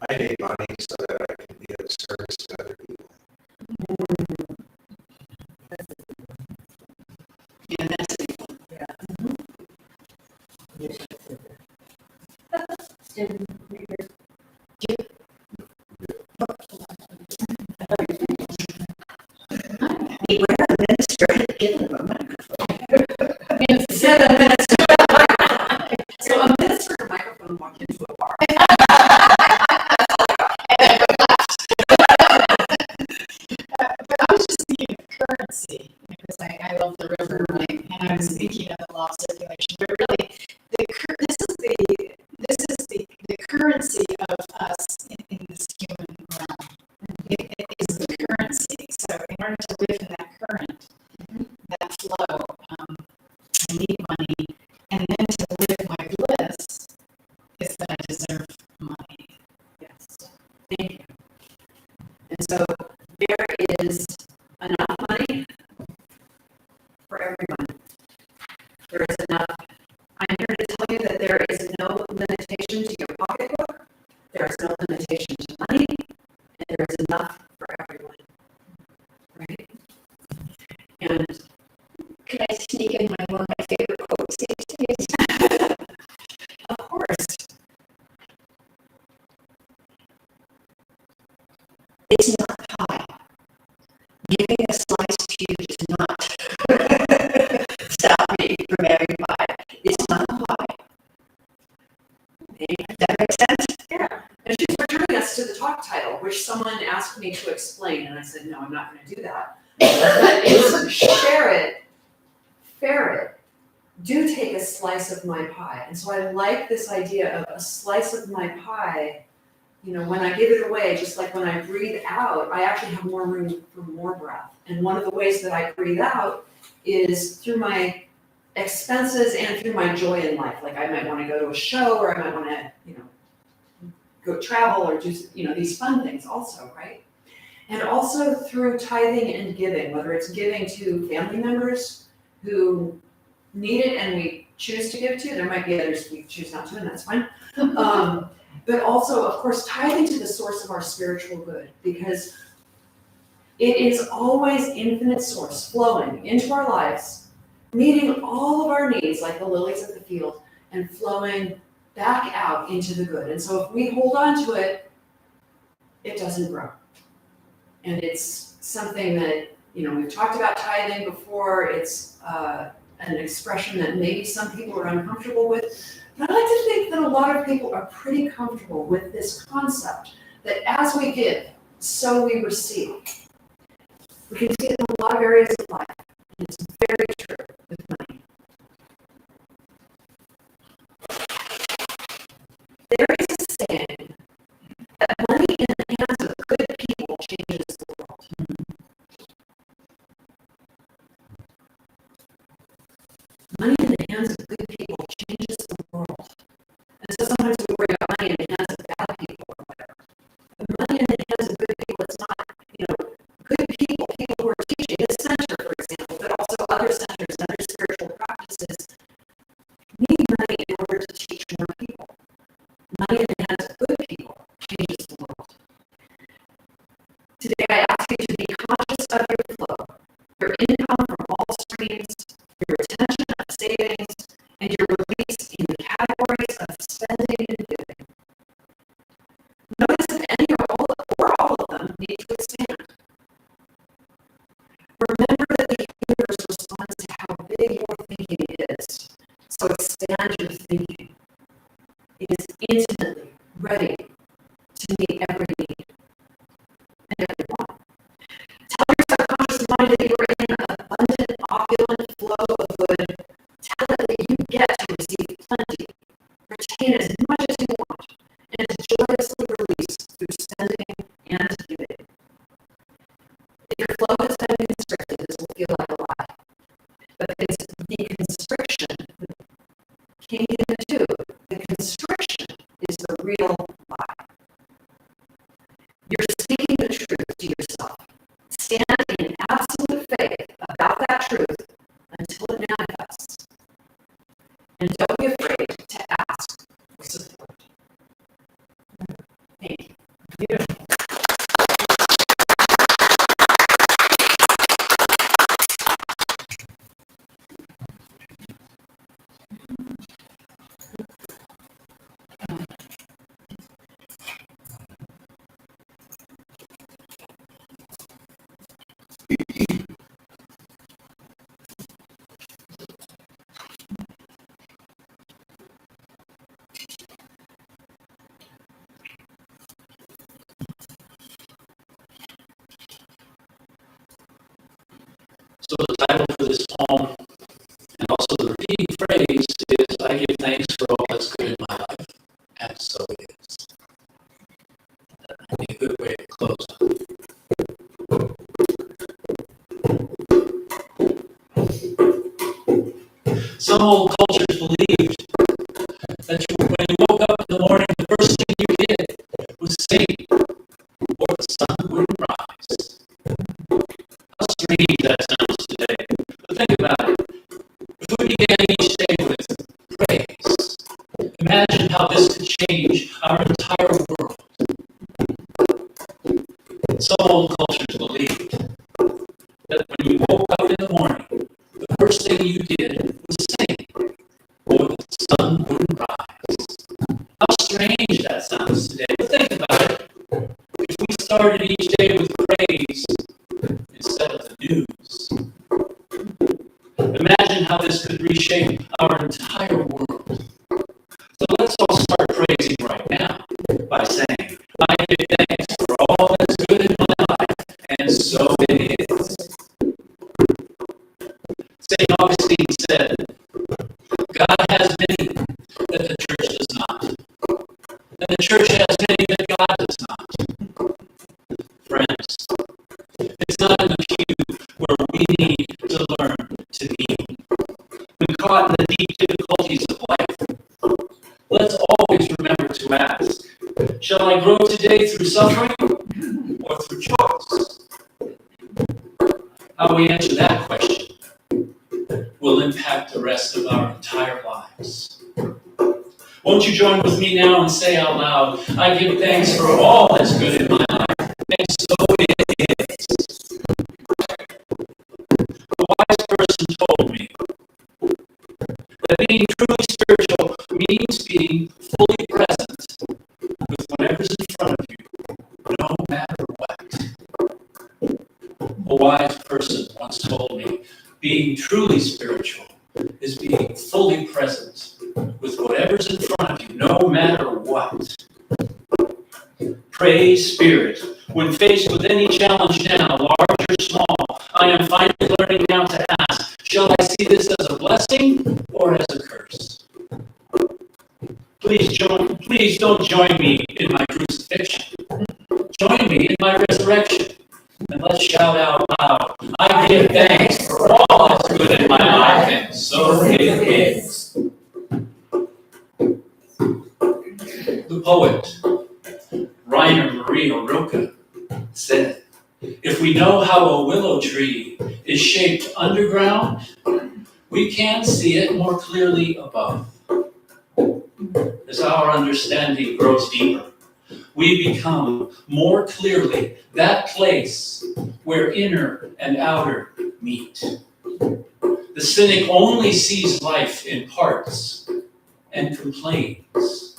I need money so that I can be of service to other people. Yeah, that's it. Beware the minister had given him a microphone. So a minister and a microphone walked into a bar. But I was just thinking of currency, because I love the river, right? And I was thinking of the law of circulation, but really, this is the currency of us in this human realm. It is the currency. So in order to live in that current, that flow, I need money, and then to live my bliss is that I deserve money. Yes. Thank you. And so there is enough money for everyone. There is enough. I'm here to tell you that there is no limitation to your pocketbook. There is no limitation to money, and there is enough for everyone. Right? And Can I sneak in one of my favorite quotes these days? of course, It's not pie. Giving a slice to you does not stop me from having pie. It's not pie. Does that make sense? yeah. And she's returning us to the talk title, which someone asked me to explain, and I said, no, I'm not going to do that. But it's share it, ferret, do take a slice of my pie. And so I like this idea of a slice of my pie. When I give it away, just like when I breathe out, I actually have more room for more breath. And one of the ways that I breathe out is through my expenses and through my joy in life. Like I might want to go to a show, or I might want to, go travel, or do, these fun things also, right? And also through tithing and giving, whether it's giving to family members who need it and we choose to give to. There might be others we choose not to, and that's fine. But also, of course, tithing to the source of our spiritual good, because it is always infinite source flowing into our lives, meeting all of our needs like the lilies of the field, and flowing back out into the good. And so if we hold on to it, it doesn't grow. And it's something that we've talked about tithing before. It's an expression that maybe some people are uncomfortable with. But I like to think that a lot of people are pretty comfortable with this concept that as we give, so we receive. We can see it in a lot of areas of life, and it's very true with money. There is a saying that money in the hands of good people changes the world. Money in the hands of good people changes the world. And so sometimes we worry about money in the hands of bad people or whatever. But money in the hands of good people, it's not, good people, people who are teaching this center, for example, but also other centers and other spiritual practices need money in order to teach more people. Money in the hands of good people changes the world. Today I ask you to be conscious of your flow, your income from all streams, your retention of savings, and your release in the categories of spending and giving. Notice if any or all of them need to expand. Remember that the universe responds to how big your thinking is, so expand your thinking. It is intimately ready to meet every need and every want. Tell your subconscious mind that you are in an abundant, opulent flow of good. Tell it that you get to receive plenty, retain as much as you want, and joyously release through spending and giving. If your flow has been constricted, this will feel like a lie. But it's the constriction, king in the two, the constriction is the real lie. You're speaking the truth to yourself. Stand in absolute faith about that truth until it manifests. And don't be afraid to ask for support. Thank you. Beautiful. So the title for this poem, and also the repeating phrase, is I give thanks for all that's good in my life, and so it is. That might be a good way to close. Some old cultures believed that when you woke up in the morning, the first thing you did was sing, or the sun wouldn't rise. How strange that sounds today. But think about it. If we began each day with praise, imagine how this could change our entire world. Some old cultures believed that when you woke up in the morning, the first thing you did was sing, or the sun wouldn't rise. How strange that sounds today. But think about it. If we started each day with praise instead of the news, imagine how this could reshape our entire world. So let's all start praising right now by saying, I give thanks for all that's good in my life, and so it is. St. Augustine said, God has many that the church does not, and the church has many that God does not. Friends, it's not in the pew where we need to learn to be. When caught in the deep difficulties of life, let's always remember to ask, shall I grow today through suffering or through choice? How we answer that question will impact the rest of our entire lives. Won't you join with me now and say out loud, I give thanks for all that's good in my life, and so it is. A wise person told me that being truly spiritual means being fully present with whatever's in front of you, no matter what. A wise wise person once told me, being truly spiritual is being fully present with whatever's in front of you, no matter what. Pray, Spirit. When faced with any challenge now, large or small, I am finally learning now to ask, shall I see this as a blessing or as a curse? Please don't join me in my crucifixion. Join me in my resurrection. And let's shout out loud, I give thanks for all that's good in my life, and so it is. The poet, Rainer Maria Rilke, said, if we know how a willow tree is shaped underground, we can see it more clearly above. As our understanding grows deeper, we become more clearly that place where inner and outer meet. The cynic only sees life in parts and complains.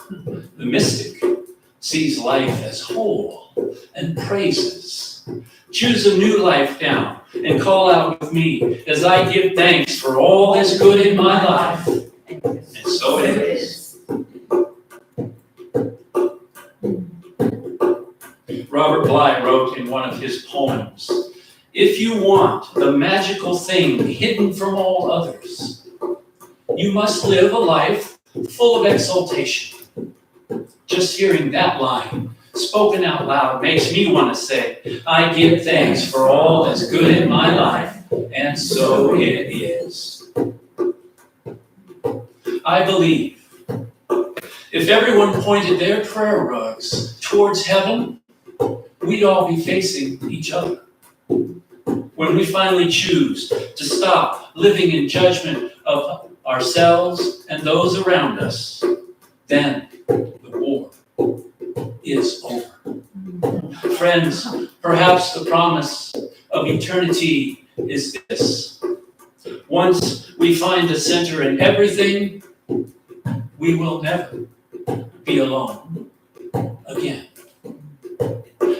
The mystic sees life as whole and praises. Choose a new life now and call out with me as I give thanks for all that's good in my life. And so it is. Robert Bly wrote in one of his poems, if you want the magical thing hidden from all others, you must live a life full of exaltation. Just hearing that line spoken out loud makes me want to say, I give thanks for all that's good in my life, and so it is. I believe if everyone pointed their prayer rugs towards heaven, we'd all be facing each other. When we finally choose to stop living in judgment of ourselves and those around us, then the war is over. Friends, perhaps the promise of eternity is this. Once we find the center in everything, we will never be alone again.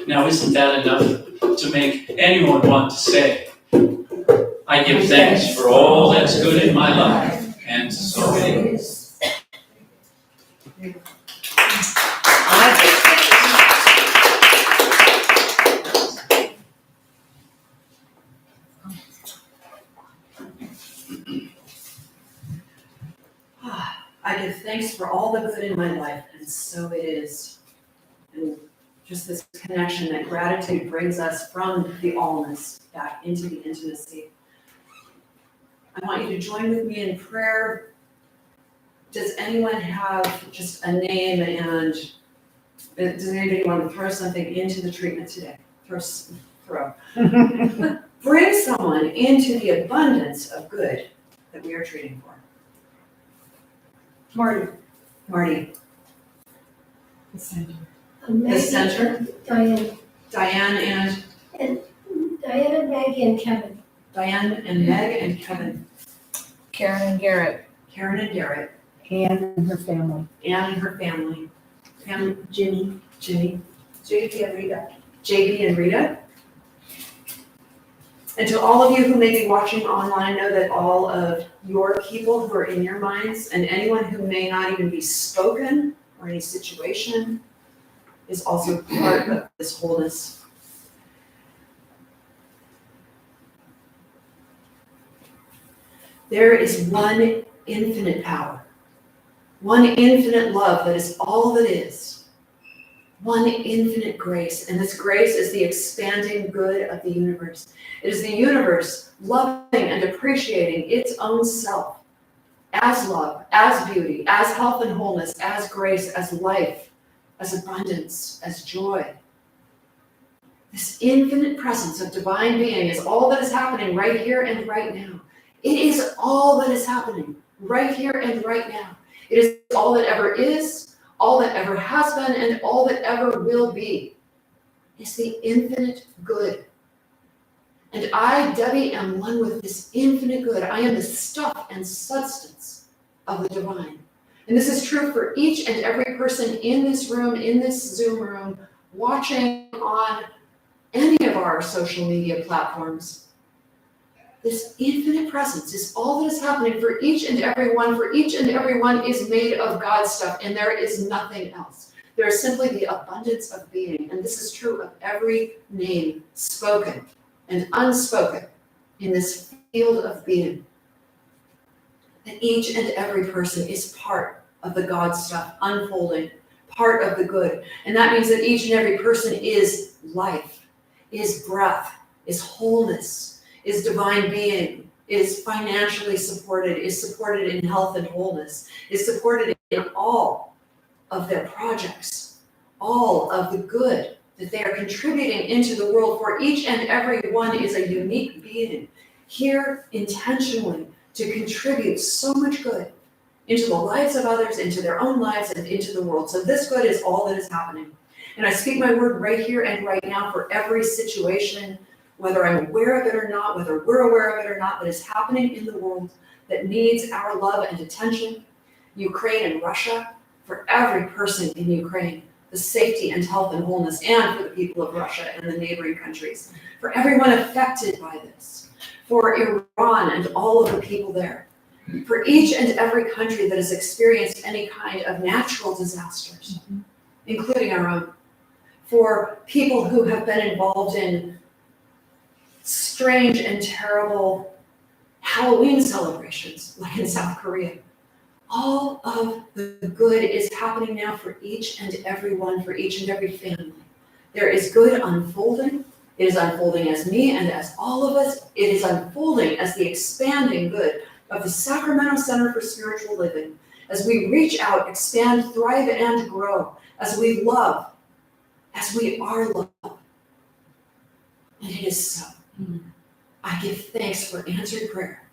Now, isn't that enough to make anyone want to say, I give thanks for all that's good in my life, and so it is. I give thanks for all the good in my life, and so it is. And just this connection that gratitude brings us from the allness back into the intimacy. I want you to join with me in prayer. Does anyone have just a name, and does anybody want to throw something into the treatment today? Throw. Bring someone into the abundance of good that we are treating for. Marty. The center. The center. Diane. Diane and Maggie and Kevin. Diane and Meg and Kevin. Karen and Garrett. Karen and Garrett. Anne and her family. Anne and her family. Jimmy. JB and Rita. JB and Rita. And to all of you who may be watching online, know that all of your people who are in your minds, and anyone who may not even be spoken or any situation, is also part of this wholeness. There is one infinite power, one infinite love that is all that is, one infinite grace, and this grace is the expanding good of the universe. It is the universe loving and appreciating its own self as love, as beauty, as health and wholeness, as grace, as life, as abundance, as joy. This infinite presence of divine being is all that is happening right here and right now. It is all that is happening right here and right now. It is all that ever is, all that ever has been, and all that ever will be. It's the infinite good. And I, Debbie, am one with this infinite good. I am the stuff and substance of the divine. And this is true for each and every person in this room, in this Zoom room, watching on any of our social media platforms. This infinite presence is all that is happening for each and every one, for each and every one is made of God's stuff, and there is nothing else. There is simply the abundance of being, and this is true of every name spoken and unspoken in this field of being. That each and every person is part of the God stuff unfolding, part of the good. And that means that each and every person is life, is breath, is wholeness, is divine being, is financially supported, is supported in health and wholeness, is supported in all of their projects, all of the good that they are contributing into the world. For each and every one is a unique being here intentionally to contribute so much good into the lives of others, into their own lives, and into the world. So this good is all that is happening. And I speak my word right here and right now for every situation, whether I'm aware of it or not, whether we're aware of it or not, that is happening in the world that needs our love and attention. Ukraine and Russia, for every person in Ukraine, the safety and health and wholeness, and for the people of Russia and the neighboring countries, for everyone affected by this, for Iran and all of the people there, for each and every country that has experienced any kind of natural disasters, including our own, for people who have been involved in strange and terrible Halloween celebrations, like in South Korea. All of the good is happening now for each and every one, for each and every family. There is good unfolding. It is unfolding as me and as all of us. It is unfolding as the expanding good of the Sacramento Center for Spiritual Living, as we reach out, expand, thrive, and grow, as we love, as we are loved. And it is so. I give thanks for answered prayer.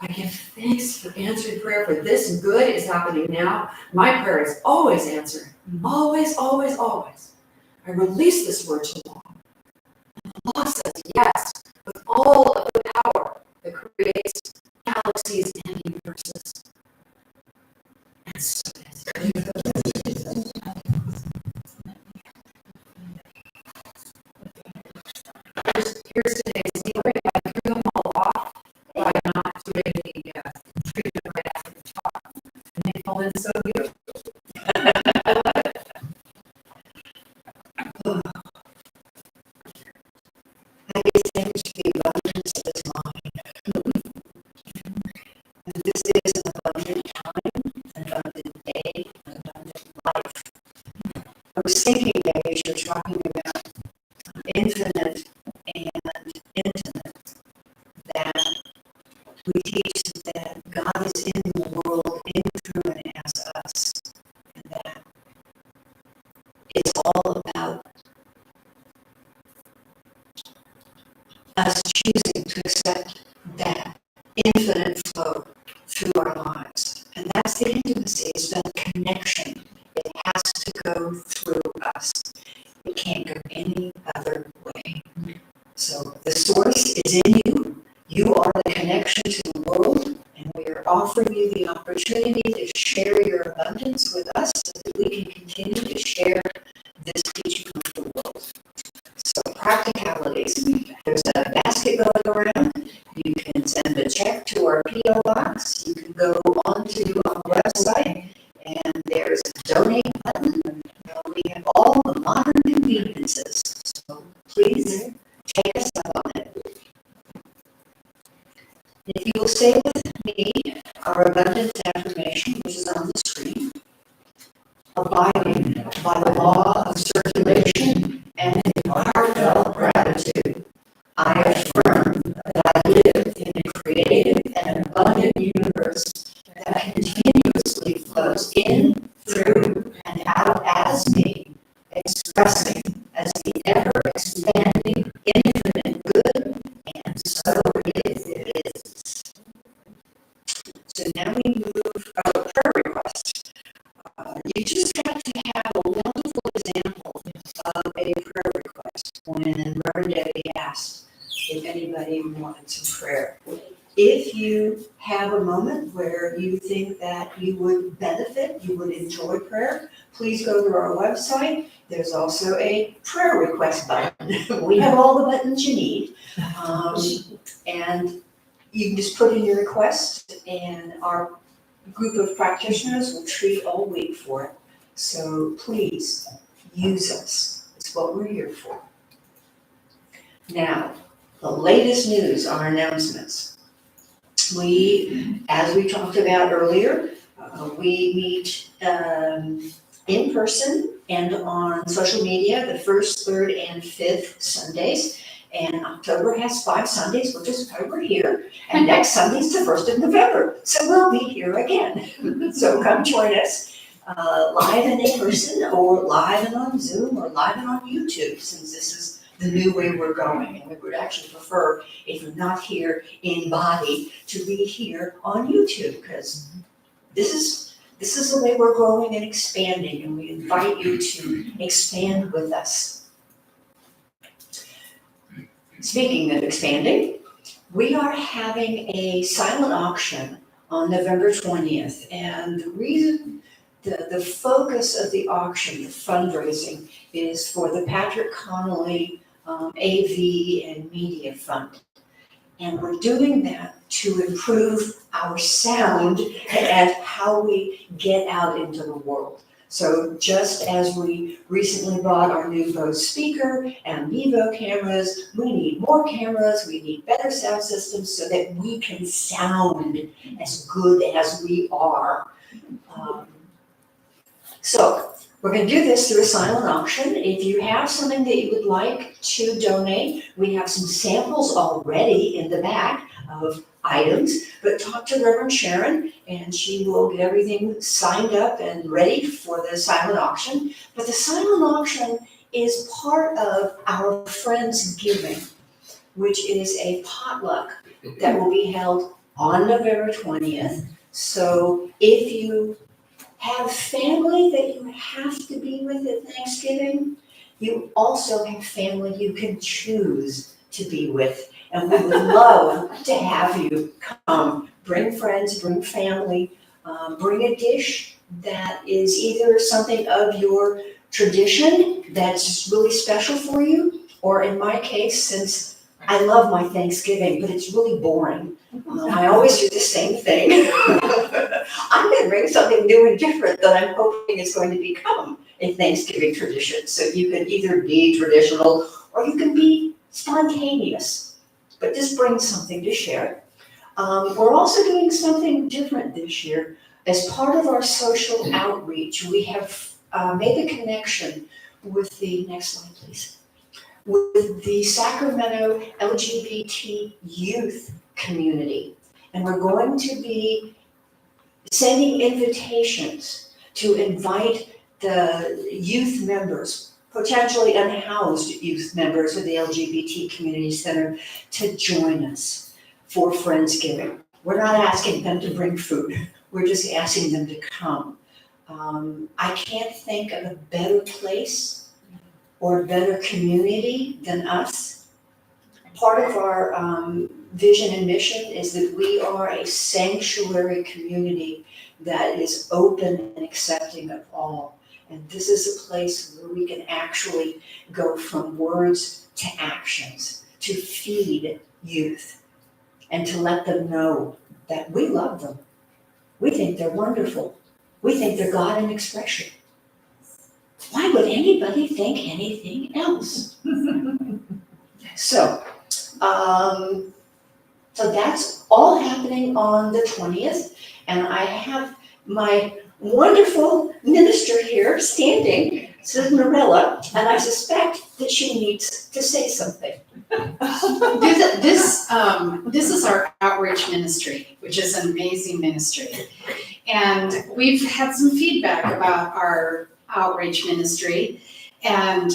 I give thanks for answered prayer, for this good is happening now. My prayer is always answered. Always, always, always. I release this word to law. And the law says yes, with all of the power that creates galaxies and universes. And so it is. Here's today's secret. I threw them all off by not doing the treatment right after the talk. And they fall in so beautiful. I love it. I give thanks for the abundance that is mine. And this is an abundant time, an abundant day, an abundant life. I was thinking that as you're talking about infinite and intimate, that we teach that God is in the world, in, through, and as us, and that it's all about us choosing to accept that infinite flow through our lives. And that's the intimacy, it's that connection. It has to go through us. It can't go any other way. So the source is in you. You are the connection to the world, and we are offering you the opportunity to share your abundance with us so that we can continue to share this teaching with the world. So practicalities. There's a basket going around. You can send a check to our P.O. box. You can go onto our website, and there's a donate button. We have all the modern conveniences. So please take us up on it. If you will stay with me, our abundance affirmation, which is on the screen, abiding by the law of circulation and in heartfelt gratitude, I affirm that I live in a creative and abundant universe that continuously flows in, through, and out as me, expressing as the ever-expanding, infinite good, and so it is. So now we move our prayer request. You just got to have a wonderful example of a prayer request when Reverend Debbie asked if anybody wanted some prayer. If you have a moment where you think that you would benefit, you would enjoy prayer, please go to our website. There's also a prayer request button. We have all the buttons you need. And You can just put in your request and our group of practitioners will treat all week for it. So please, use us. It's what we're here for. Now, the latest news, our announcements. We, as we talked about earlier, we meet in person and on social media the first, third, and fifth Sundays. And October has 5 Sundays, which is why we're here. And next Sunday's the 1st of November. So we'll be here again. So come join us live and in person, or live and on Zoom, or live and on YouTube, since this is the new way we're going. And we would actually prefer, if you're not here in body, to be here on YouTube, because this is the way we're growing and expanding, and we invite you to expand with us. Speaking of expanding, we are having a silent auction on November 20th, and the reason, the focus of the auction, the fundraising, is for the Patrick Connolly AV and Media Fund. And we're doing that to improve our sound and how we get out into the world. So just as we recently bought our new Bose speaker and Mevo cameras, we need more cameras, we need better sound systems so that we can sound as good as we are. So we're going to do this through a silent auction. If you have something that you would like to donate, we have some samples already in the back of items, but talk to Reverend Sharon and she will get everything signed up and ready for the silent auction. But the silent auction is part of our Friendsgiving, which is a potluck that will be held on November 20th. So if you have family that you have to be with at Thanksgiving, you also have family you can choose to be with. And we would love to have you come. Bring friends, bring family, bring a dish that is either something of your tradition that's really special for you, or in my case, since I love my Thanksgiving, but it's really boring. I always do the same thing. I'm going to bring something new and different that I'm hoping is going to become a Thanksgiving tradition. So you can either be traditional or you can be spontaneous, but just bring something to share. We're also doing something different this year. As part of our social outreach, we have made a connection with the, next slide please, with the Sacramento LGBT youth community. And we're going to be sending invitations to invite the youth members, potentially unhoused youth members of the LGBT Community Center, to join us for Friendsgiving. We're not asking them to bring food, we're just asking them to come. I can't think of a better place or a better community than us. Part of our vision and mission is that we are a sanctuary community that is open and accepting of all. And this is a place where we can actually go from words to actions, to feed youth, and to let them know that we love them. We think they're wonderful. We think they're God in expression. Why would anybody think anything else? So that's all happening on the 20th, and I have my wonderful minister here standing, Sis Marilla, and I suspect that she needs to say something. This is our outreach ministry, which is an amazing ministry. And we've had some feedback about our outreach ministry, and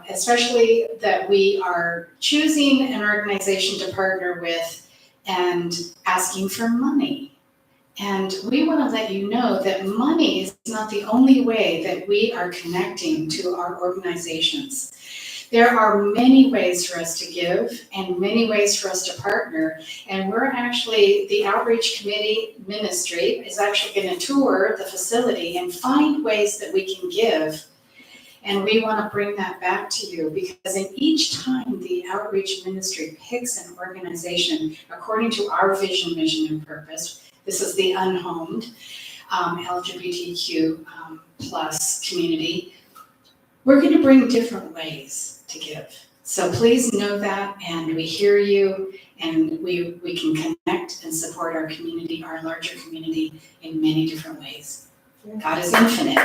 especially that we are choosing an organization to partner with and asking for money. And we want to let you know that money is not the only way that we are connecting to our organizations. There are many ways for us to give and many ways for us to partner. And we're actually, the outreach committee ministry is actually going to tour the facility and find ways that we can give And we want to bring that back to you because in each time the outreach ministry picks an organization according to our vision, mission, and purpose, this is the unhomed LGBTQ plus community, we're going to bring different ways to give. So please know that, and we hear you, and we can connect and support our community, our larger community, in many different ways. God is infinite.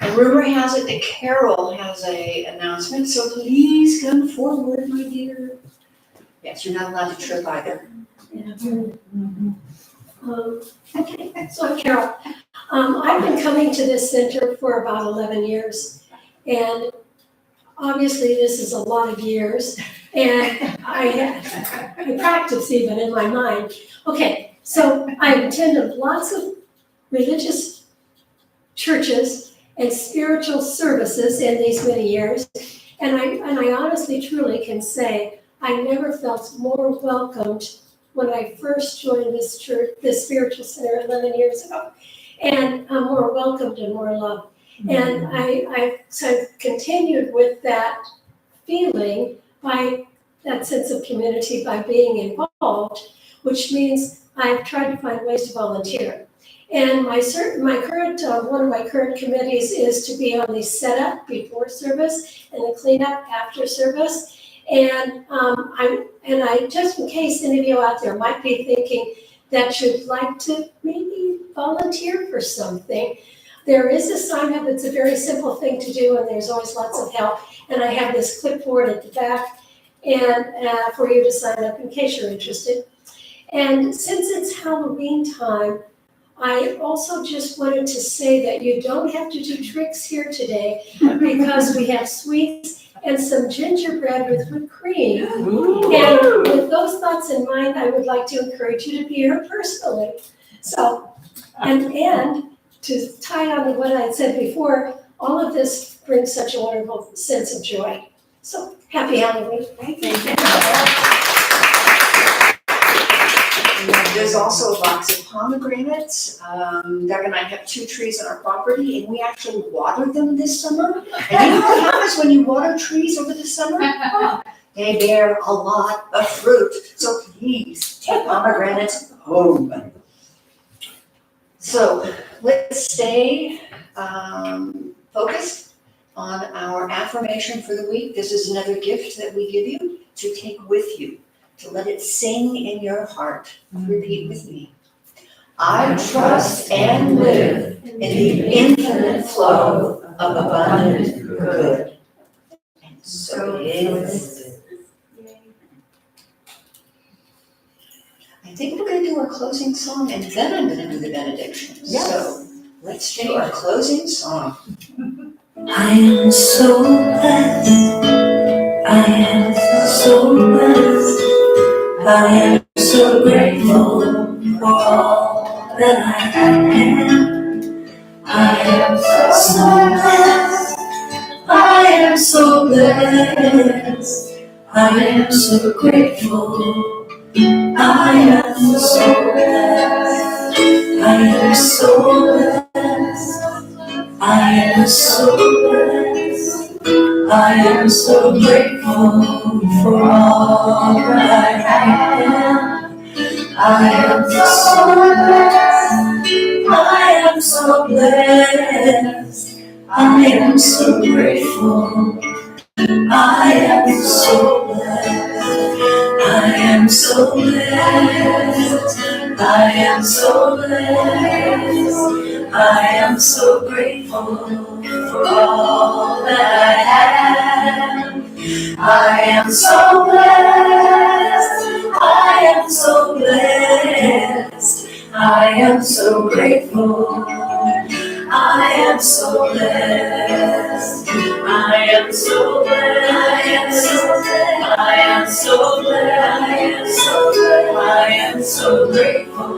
And rumor has it that Carol has a announcement, so please come forward, my dear. Yes, you're not allowed to trip either. Okay, so I'm Carol. I've been coming to this center for about 11 years, and obviously this is a lot of years, and I practice even in my mind. Okay, so I've attended lots of religious churches and spiritual services in these many years, and I honestly, truly can say I never felt more welcomed when I first joined this church, this spiritual center 11 years ago, and I'm more welcomed and more loved. And I've continued with that feeling by that sense of community by being involved, which means I've tried to find ways to volunteer. And my current one of my current committees is to be on the setup before service and the cleanup after service. And I just in case any of you out there might be thinking that you'd like to maybe volunteer for something, there is a sign up. It's a very simple thing to do, and there's always lots of help. And I have this clipboard at the back, and for you to sign up in case you're interested. And since it's Halloween time, I also just wanted to say that you don't have to do tricks here today because we have sweets and some gingerbread with whipped cream. And with those thoughts in mind, I would like to encourage you to be here personally. So, and to tie on to what I had said before, all of this brings such a wonderful sense of joy. So, happy Halloween. Thank you. There's also a box of pomegranates. Doug and I have 2 trees on our property, and we actually watered them this summer. And you know what happens when you water trees over the summer? They bear a lot of fruit. So please take pomegranates home. So let's stay focused on our affirmation for the week. This is another gift that we give you to take with you, to let it sing in your heart. Repeat with me. I trust and live in the infinite flow of abundant good. And so it is. I think we're going to do our closing song, and then I'm going to do the benediction. Yes. So let's do our closing song. I am so blessed. I am so blessed. I am so grateful for all that I am. I am so blessed. I am so blessed. I am so grateful. I am so blessed. I am so blessed. I am so blessed. I am so grateful for all that I am. I am so blessed. I am so blessed. I am so grateful. I am so blessed. I am so blessed. I am so blessed. I am so grateful for all that I have. I am so blessed. I am so blessed. I am so grateful. I am so blessed. I am so blessed. I am so blessed. I am so grateful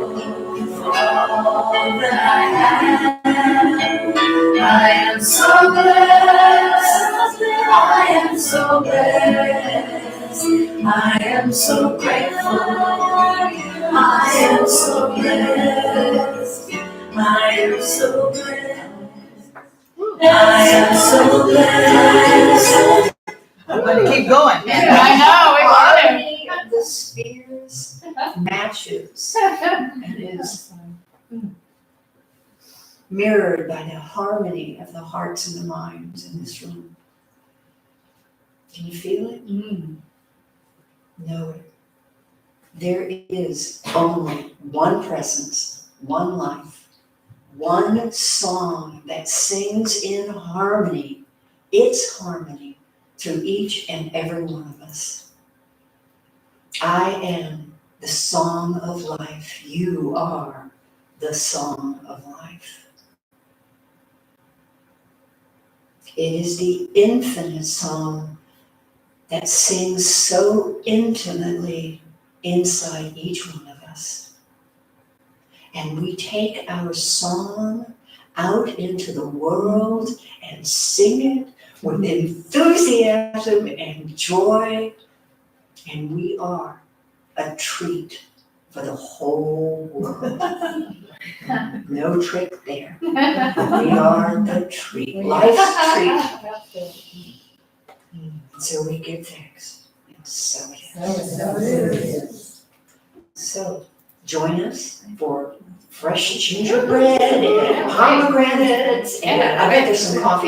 for all that I have. I am so blessed. I am so blessed. I am so grateful. I am so blessed. I am so blessed. I I know, we got him. Harmony of the spheres matches and is mirrored by the harmony of the hearts and the minds in this room. Can you feel it? Know it. There is only one presence, one life, one song that sings in harmony, its harmony, through each and every one of us. I am the song of life. You are the song of life. It is the infinite song that sings so intimately inside each one of us. And we take our song out into the world and sing it with enthusiasm and joy. And we are a treat for the whole world. No trick there. We are the treat, life's treat. So we give thanks. And so it is. So join us for fresh gingerbread and pomegranates, and I bet there's some coffee